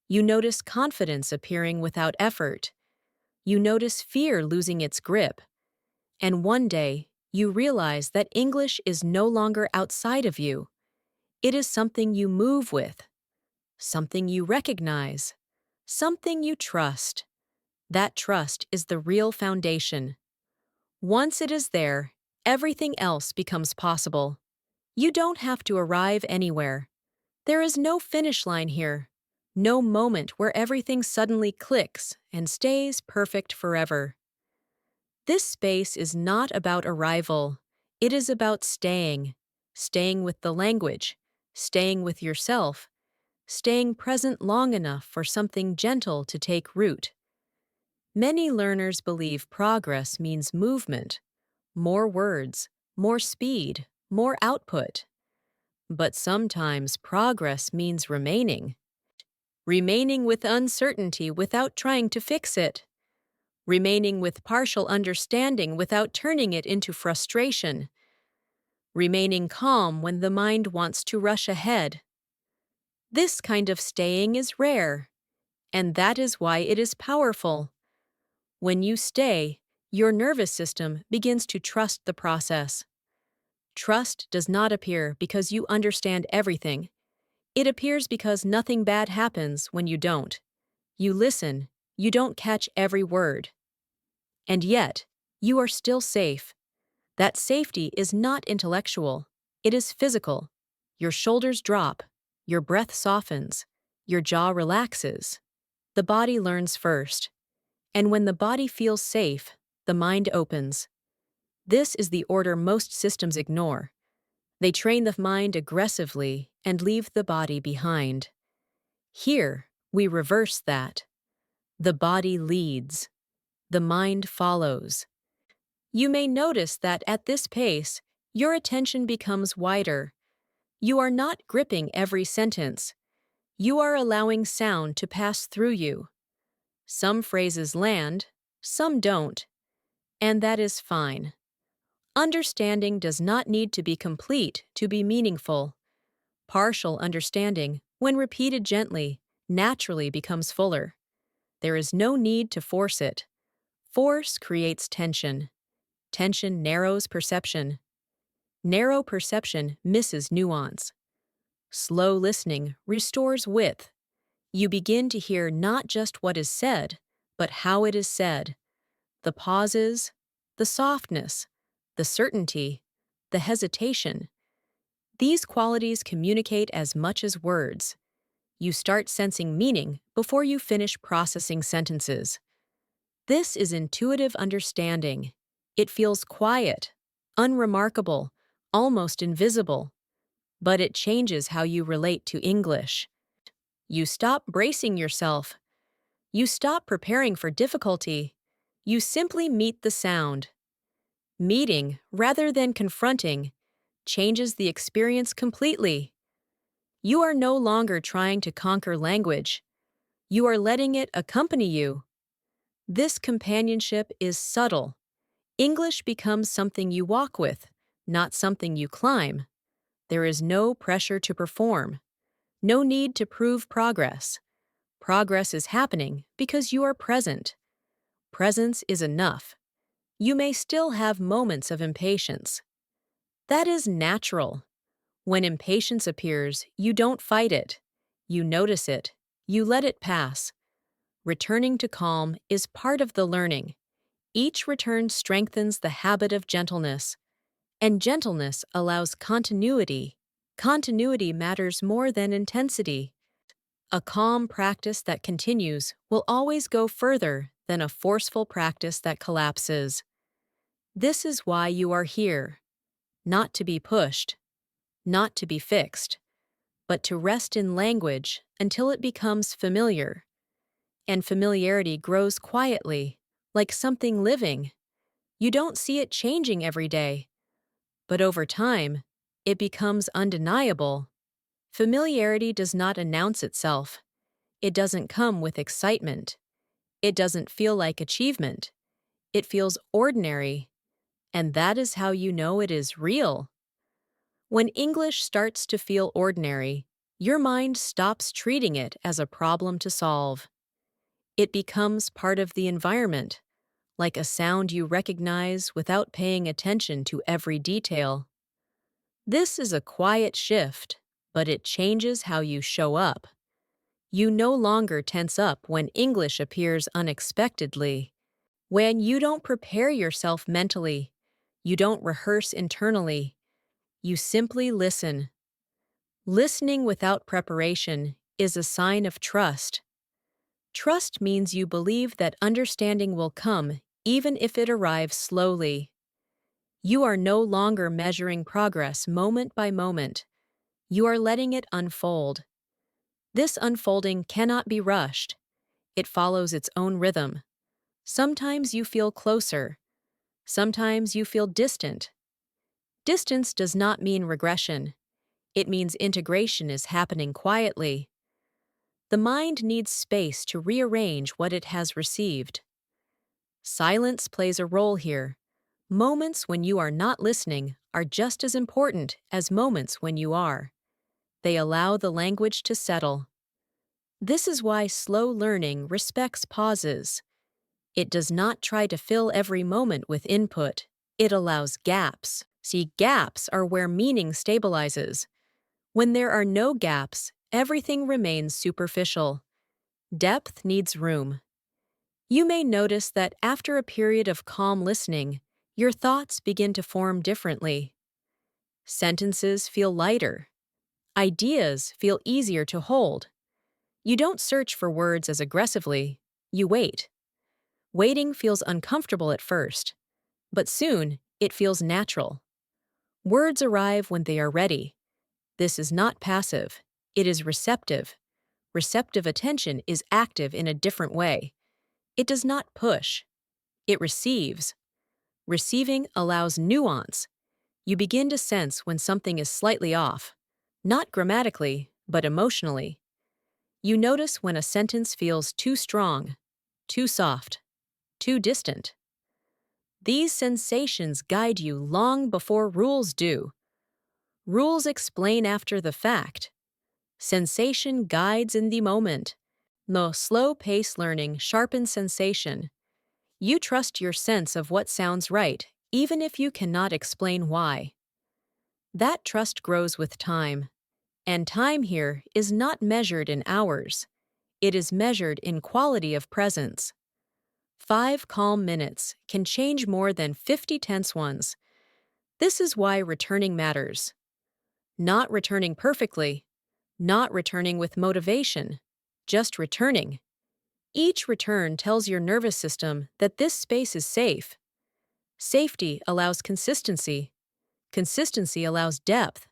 You notice confidence appearing without effort. You notice fear losing its grip. And one day, you realize that English is no longer outside of you. It is something you move with, something you recognize, something you trust. That trust is the real foundation. Once it is there, everything else becomes possible. You don't have to arrive anywhere. There is no finish line here, no moment where everything suddenly clicks and stays perfect forever. This space is not about arrival. It is about staying with the language, staying with yourself, staying present long enough for something gentle to take root. Many learners believe progress means movement, more words, more speed, more output. But sometimes progress means remaining. Remaining with uncertainty without trying to fix it. Remaining with partial understanding without turning it into frustration. Remaining calm when the mind wants to rush ahead. This kind of staying is rare, and that is why it is powerful. When you stay, your nervous system begins to trust the process. Trust does not appear because you understand everything. It appears because nothing bad happens when you don't. You listen, you don't catch every word. And yet, you are still safe. That safety is not intellectual. It is physical. Your shoulders drop. Your breath softens. Your jaw relaxes. The body learns first. And when the body feels safe, the mind opens. This is the order most systems ignore. They train the mind aggressively and leave the body behind. Here, we reverse that. The body leads. The mind follows. You may notice that at this pace, your attention becomes wider. You are not gripping every sentence. You are allowing sound to pass through you. Some phrases land, some don't, and that is fine. Understanding does not need to be complete to be meaningful. Partial understanding, when repeated gently, naturally becomes fuller. There is no need to force it. Force creates tension. Tension narrows perception. Narrow perception misses nuance. Slow listening restores width. You begin to hear not just what is said, but how it is said. The pauses, the softness, the certainty, the hesitation. These qualities communicate as much as words. You start sensing meaning before you finish processing sentences. This is intuitive understanding. It feels quiet, unremarkable, almost invisible. But it changes how you relate to English. You stop bracing yourself. You stop preparing for difficulty. You simply meet the sound. Meeting, rather than confronting, changes the experience completely. You are no longer trying to conquer language. You are letting it accompany you. This companionship is subtle. English becomes something you walk with, not something you climb. There is no pressure to perform, no need to prove progress. Progress is happening because you are present. Presence is enough. You may still have moments of impatience. That is natural. When impatience appears, you don't fight it. You notice it. You let it pass. Returning to calm is part of the learning. Each return strengthens the habit of gentleness, and gentleness allows continuity. Continuity matters more than intensity. A calm practice that continues will always go further than a forceful practice that collapses. This is why you are here. Not to be pushed, not to be fixed, but to rest in language until it becomes familiar. And familiarity grows quietly, like something living. You don't see it changing every day, but over time, it becomes undeniable. Familiarity does not announce itself. It doesn't come with excitement. It doesn't feel like achievement. It feels ordinary, and that is how you know it is real. When English starts to feel ordinary, your mind stops treating it as a problem to solve. It becomes part of the environment, like a sound you recognize without paying attention to every detail. This is a quiet shift, but it changes how you show up. You no longer tense up when English appears unexpectedly. When you don't prepare yourself mentally, you don't rehearse internally, you simply listen. Listening without preparation is a sign of trust. Trust means you believe that understanding will come even if it arrives slowly. You are no longer measuring progress moment by moment. You are letting it unfold. This unfolding cannot be rushed. It follows its own rhythm. Sometimes you feel closer. Sometimes you feel distant. Distance does not mean regression. It means integration is happening quietly. The mind needs space to rearrange what it has received. Silence plays a role here. Moments when you are not listening are just as important as moments when you are. They allow the language to settle. This is why slow learning respects pauses. It does not try to fill every moment with input. It allows gaps. See, gaps are where meaning stabilizes. When there are no gaps, everything remains superficial. Depth needs room. You may notice that after a period of calm listening, your thoughts begin to form differently. Sentences feel lighter. Ideas feel easier to hold. You don't search for words as aggressively. You wait. Waiting feels uncomfortable at first, but soon it feels natural. Words arrive when they are ready. This is not passive. It is receptive. Receptive attention is active in a different way. It does not push. It receives. Receiving allows nuance. You begin to sense when something is slightly off, not grammatically, but emotionally. You notice when a sentence feels too strong, too soft, too distant. These sensations guide you long before rules do. Rules explain after the fact. Sensation guides in the moment. No slow-paced learning sharpens sensation. You trust your sense of what sounds right, even if you cannot explain why. That trust grows with time. And time here is not measured in hours. It is measured in quality of presence. 5 calm minutes can change more than 50 tense ones. This is why returning matters. Not returning perfectly, not returning with motivation, just returning. Each return tells your nervous system that this space is safe. Safety allows consistency. Consistency allows depth.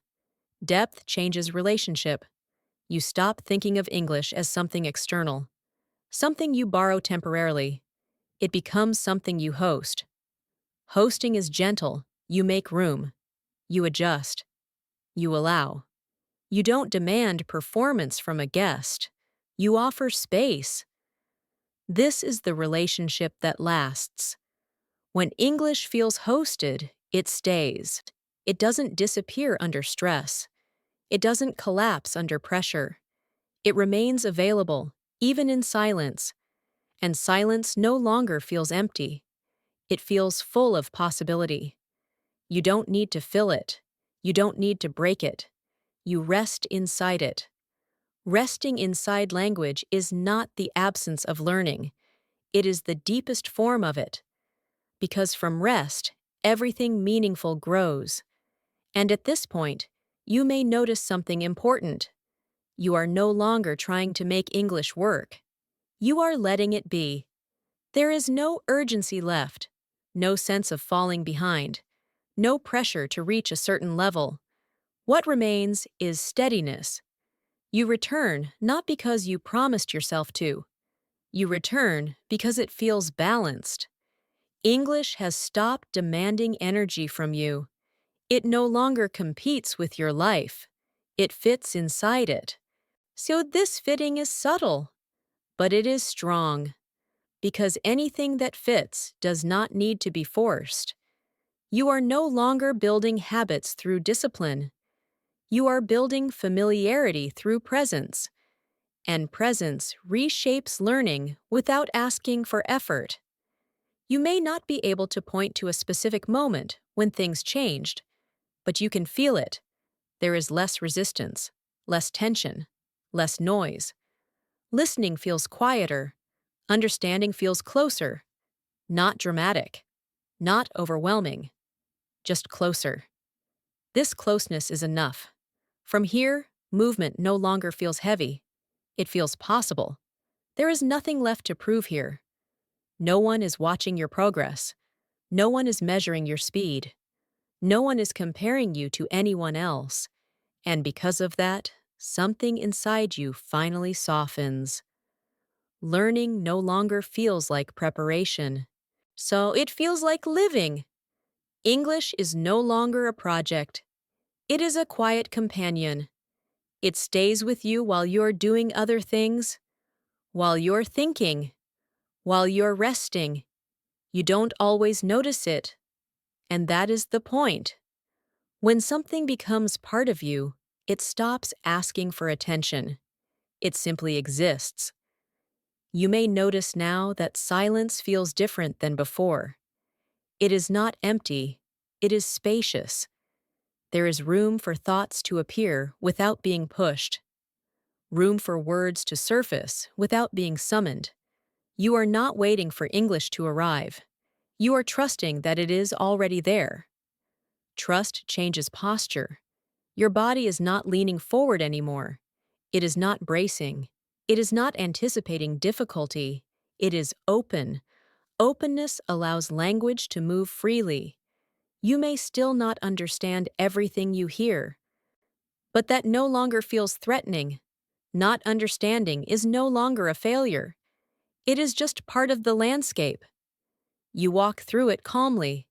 Depth changes relationship. You stop thinking of English as something external, something you borrow temporarily. It becomes something you host. Hosting is gentle. You make room. You adjust. You allow. You don't demand performance from a guest. You offer space. This is the relationship that lasts. When English feels hosted, it stays. It doesn't disappear under stress. It doesn't collapse under pressure. It remains available, even in silence. And silence no longer feels empty. It feels full of possibility. You don't need to fill it. You don't need to break it. You rest inside it. Resting inside language is not the absence of learning. It is the deepest form of it. Because from rest, everything meaningful grows. And at this point, you may notice something important. You are no longer trying to make English work. You are letting it be. There is no urgency left, no sense of falling behind, no pressure to reach a certain level. What remains is steadiness. You return not because you promised yourself to. You return because it feels balanced. English has stopped demanding energy from you. It no longer competes with your life. It fits inside it. So this fitting is subtle, but it is strong. Because anything that fits does not need to be forced. You are no longer building habits through discipline. You are building familiarity through presence. And presence reshapes learning without asking for effort. You may not be able to point to a specific moment when things changed, but you can feel it. There is less resistance, less tension, less noise. Listening feels quieter. Understanding feels closer. Not dramatic. Not overwhelming. Just closer. This closeness is enough. From here, movement no longer feels heavy. It feels possible. There is nothing left to prove here. No one is watching your progress. No one is measuring your speed. No one is comparing you to anyone else. And because of that, something inside you finally softens. Learning no longer feels like preparation. So it feels like living. English is no longer a project. It is a quiet companion. It stays with you while you're doing other things, while you're thinking, while you're resting. You don't always notice it. And that is the point. When something becomes part of you, it stops asking for attention. It simply exists. You may notice now that silence feels different than before. It is not empty, it is spacious. There is room for thoughts to appear without being pushed. Room for words to surface without being summoned. You are not waiting for English to arrive. You are trusting that it is already there. Trust changes posture. Your body is not leaning forward anymore. It is not bracing. It is not anticipating difficulty. It is open. Openness allows language to move freely. You may still not understand everything you hear, but that no longer feels threatening. Not understanding is no longer a failure. It is just part of the landscape. You walk through it calmly,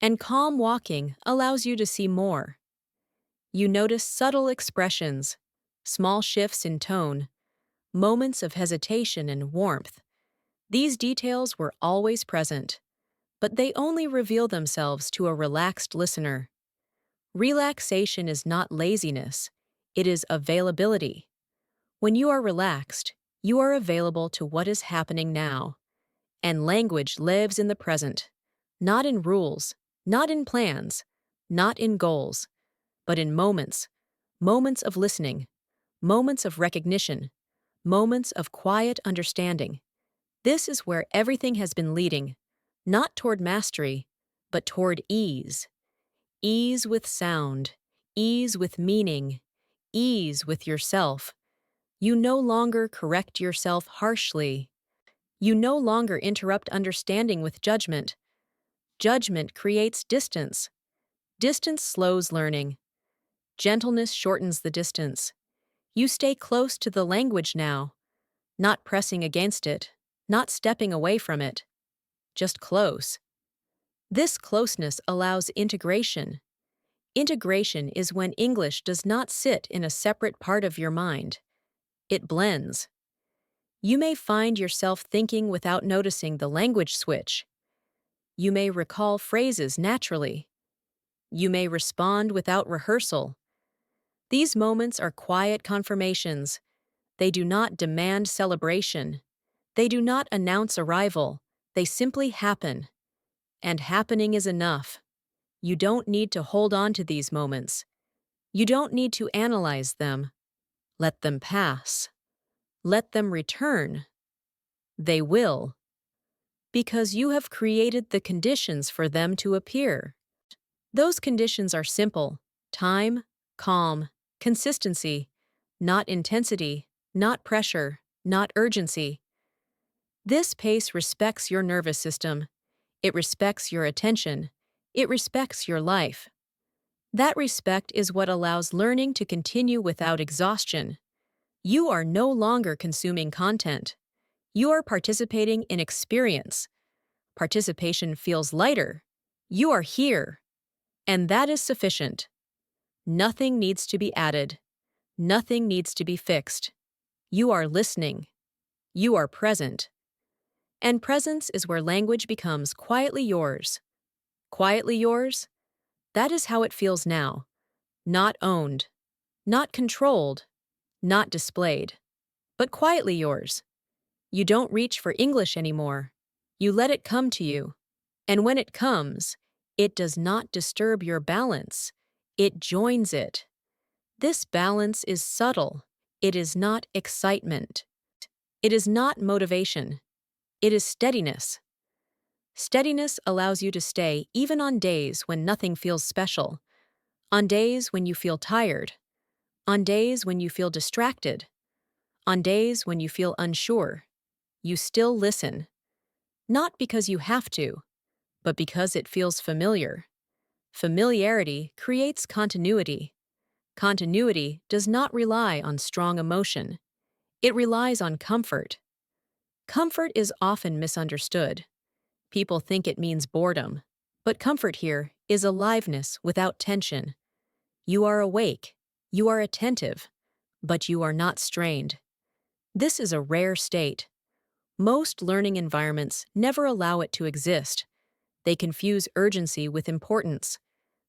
and calm walking allows you to see more. You notice subtle expressions, small shifts in tone, moments of hesitation and warmth. These details were always present, but they only reveal themselves to a relaxed listener. Relaxation is not laziness, it is availability. When you are relaxed, you are available to what is happening now. And language lives in the present, not in rules, not in plans, not in goals, but in moments, moments of listening, moments of recognition, moments of quiet understanding. This is where everything has been leading, not toward mastery, but toward ease. Ease with sound, ease with meaning, ease with yourself. You no longer correct yourself harshly. You no longer interrupt understanding with judgment. Judgment creates distance. Distance slows learning. Gentleness shortens the distance. You stay close to the language now, not pressing against it, not stepping away from it, just close. This closeness allows integration. Integration is when English does not sit in a separate part of your mind. It blends. You may find yourself thinking without noticing the language switch. You may recall phrases naturally. You may respond without rehearsal. These moments are quiet confirmations. They do not demand celebration. They do not announce arrival. They simply happen. And happening is enough. You don't need to hold on to these moments. You don't need to analyze them. Let them pass. Let them return. They will. Because you have created the conditions for them to appear. Those conditions are simple: time, calm, consistency, not intensity, not pressure, not urgency. This pace respects your nervous system. It respects your attention. It respects your life. That respect is what allows learning to continue without exhaustion. You are no longer consuming content. You are participating in experience. Participation feels lighter. You are here. And that is sufficient. Nothing needs to be added. Nothing needs to be fixed. You are listening. You are present. And presence is where language becomes quietly yours. Quietly yours? That is how it feels now. Not owned. Not controlled. Not displayed. But quietly yours. You don't reach for English anymore. You let it come to you. And when it comes, it does not disturb your balance. It joins it. This balance is subtle. It is not excitement. It is not motivation. It is steadiness. Steadiness allows you to stay even on days when nothing feels special, on days when you feel tired, on days when you feel distracted, on days when you feel unsure. You still listen. Not because you have to, but because it feels familiar. Familiarity creates continuity. Continuity does not rely on strong emotion. It relies on comfort. Comfort is often misunderstood. People think it means boredom, but comfort here is aliveness without tension. You are awake, you are attentive, but you are not strained. This is a rare state. Most learning environments never allow it to exist. They confuse urgency with importance.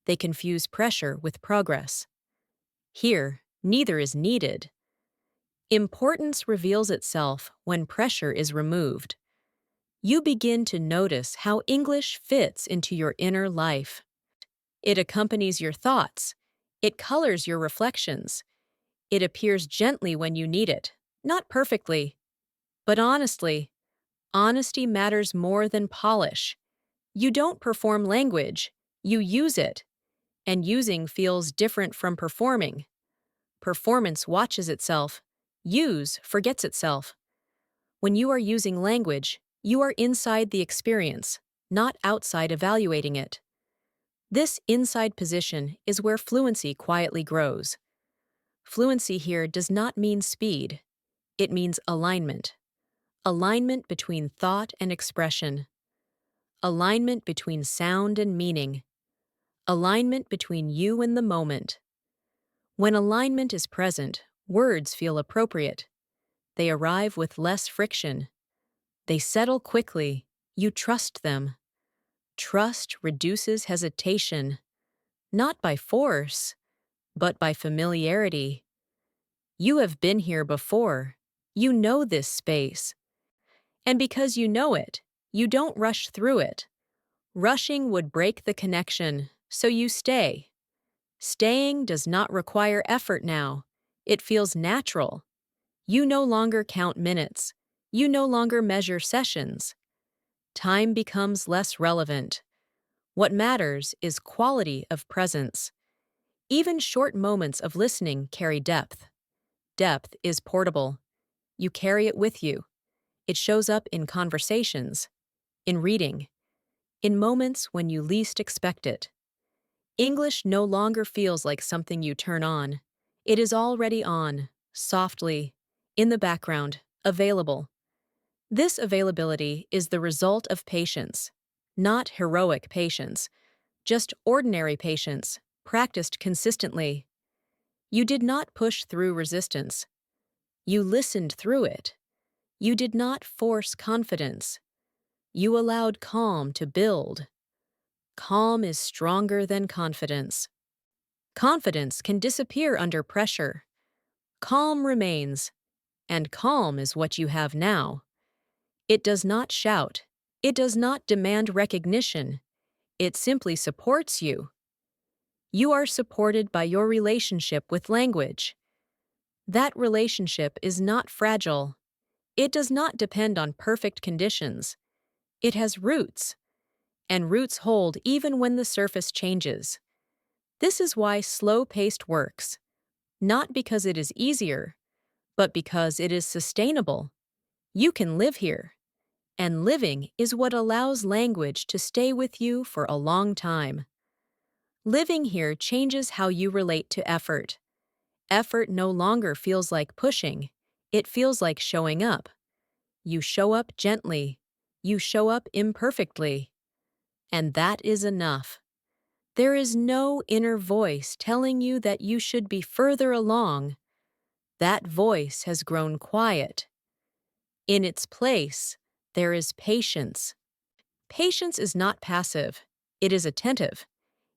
They confuse pressure with progress. Here, neither is needed. Importance reveals itself when pressure is removed. You begin to notice how English fits into your inner life. It accompanies your thoughts. It colors your reflections. It appears gently when you need it, not perfectly, but honestly. Honesty matters more than polish. You don't perform language, you use it. And using feels different from performing. Performance watches itself. Use forgets itself. When you are using language, you are inside the experience, not outside evaluating it. This inside position is where fluency quietly grows. Fluency here does not mean speed. It means alignment. Alignment between thought and expression. Alignment between sound and meaning. Alignment between you and the moment. When alignment is present, words feel appropriate. They arrive with less friction. They settle quickly. You trust them. Trust reduces hesitation, not by force, but by familiarity. You have been here before. You know this space. And because you know it, you don't rush through it. Rushing would break the connection, so you stay. Staying does not require effort now. It feels natural. You no longer count minutes. You no longer measure sessions. Time becomes less relevant. What matters is quality of presence. Even short moments of listening carry depth. Depth is portable. You carry it with you. It shows up in conversations, in reading, in moments when you least expect it. English no longer feels like something you turn on. It is already on, softly, in the background, available. This availability is the result of patience, not heroic patience, just ordinary patience, practiced consistently. You did not push through resistance. You listened through it. You did not force confidence. You allowed calm to build. Calm is stronger than confidence. Confidence can disappear under pressure. Calm remains, and calm is what you have now. It does not shout. It does not demand recognition. It simply supports you. You are supported by your relationship with language. That relationship is not fragile. It does not depend on perfect conditions. It has roots, and roots hold even when the surface changes. This is why slow-paced works, not because it is easier, but because it is sustainable. You can live here, and living is what allows language to stay with you for a long time. Living here changes how you relate to effort. Effort no longer feels like pushing, it feels like showing up. You show up gently. You show up imperfectly. And that is enough. There is no inner voice telling you that you should be further along. That voice has grown quiet. In its place, there is patience. Patience is not passive. It is attentive.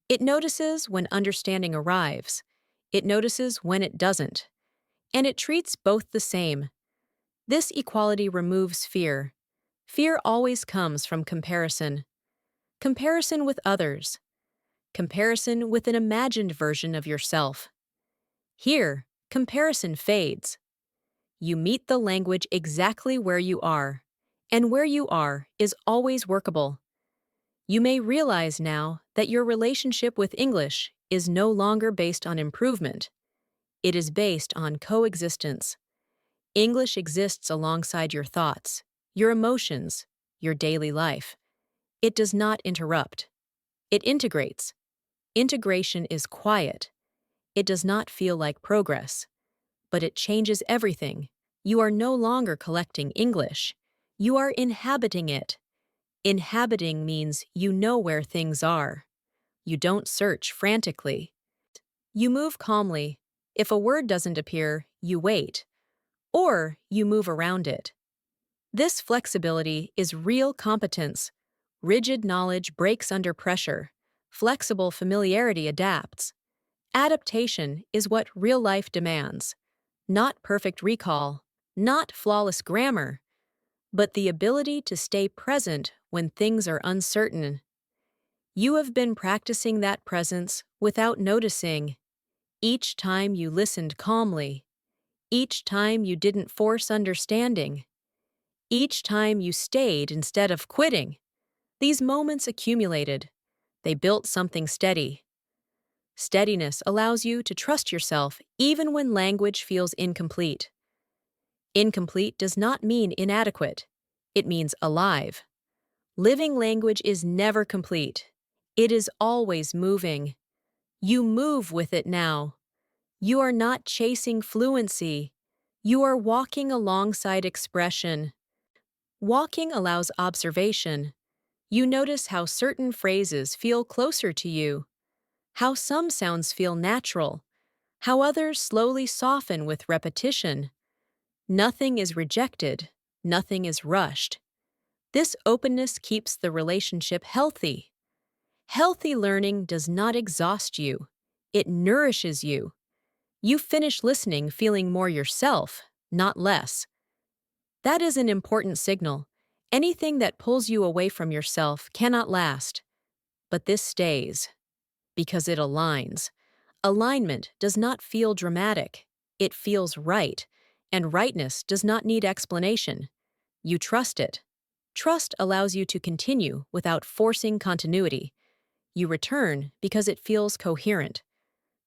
It notices when understanding arrives. It notices when it doesn't. And it treats both the same. This equality removes fear. Fear always comes from comparison. Comparison with others. Comparison with an imagined version of yourself. Here, comparison fades. You meet the language exactly where you are, and where you are is always workable. You may realize now that your relationship with English is no longer based on improvement. It is based on coexistence. English exists alongside your thoughts, your emotions, your daily life. It does not interrupt. It integrates. Integration is quiet. It does not feel like progress, but it changes everything. You are no longer collecting English. You are inhabiting it. Inhabiting means you know where things are. You don't search frantically. You move calmly. If a word doesn't appear, you wait. Or you move around it. This flexibility is real competence. Rigid knowledge breaks under pressure. Flexible familiarity adapts. Adaptation is what real life demands. Not perfect recall, not flawless grammar, but the ability to stay present when things are uncertain. You have been practicing that presence without noticing. Each time you listened calmly. Each time you didn't force understanding. Each time you stayed instead of quitting. These moments accumulated. They built something steady. Steadiness allows you to trust yourself even when language feels incomplete. Incomplete does not mean inadequate. It means alive. Living language is never complete. It is always moving. You move with it now. You are not chasing fluency. You are walking alongside expression. Walking allows observation. You notice how certain phrases feel closer to you, how some sounds feel natural, how others slowly soften with repetition. Nothing is rejected, nothing is rushed. This openness keeps the relationship healthy. Healthy learning does not exhaust you. It nourishes you. You finish listening feeling more yourself, not less. That is an important signal. Anything that pulls you away from yourself cannot last. But this stays, because it aligns. Alignment does not feel dramatic. It feels right, and rightness does not need explanation. You trust it. Trust allows you to continue without forcing continuity. You return because it feels coherent.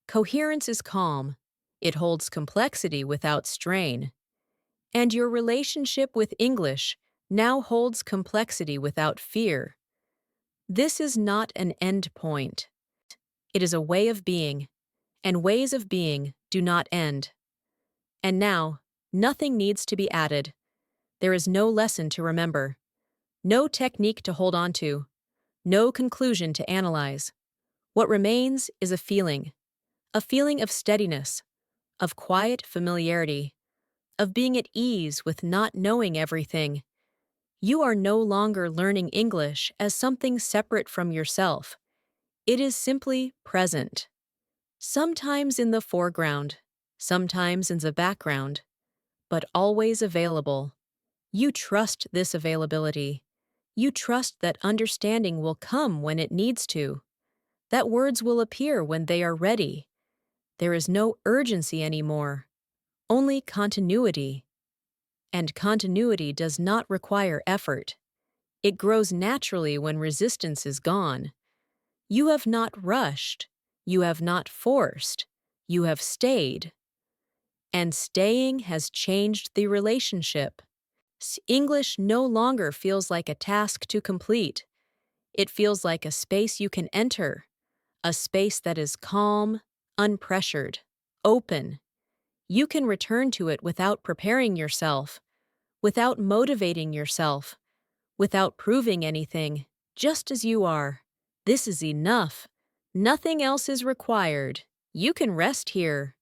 Coherence is calm. It holds complexity without strain. And your relationship with English now holds complexity without fear. This is not an end point. It is a way of being, and ways of being do not end. And now, nothing needs to be added. There is no lesson to remember, no technique to hold on to, no conclusion to analyze. What remains is a feeling of steadiness, of quiet familiarity, of being at ease with not knowing everything. You are no longer learning English as something separate from yourself. It is simply present. Sometimes in the foreground, sometimes in the background, but always available. You trust this availability. You trust that understanding will come when it needs to, that words will appear when they are ready. There is no urgency anymore, only continuity. And continuity does not require effort. It grows naturally when resistance is gone. You have not rushed. You have not forced. You have stayed. And staying has changed the relationship. English no longer feels like a task to complete. It feels like a space you can enter, a space that is calm, unpressured, open. You can return to it without preparing yourself, without motivating yourself, without proving anything, just as you are. This is enough. Nothing else is required. You can rest here.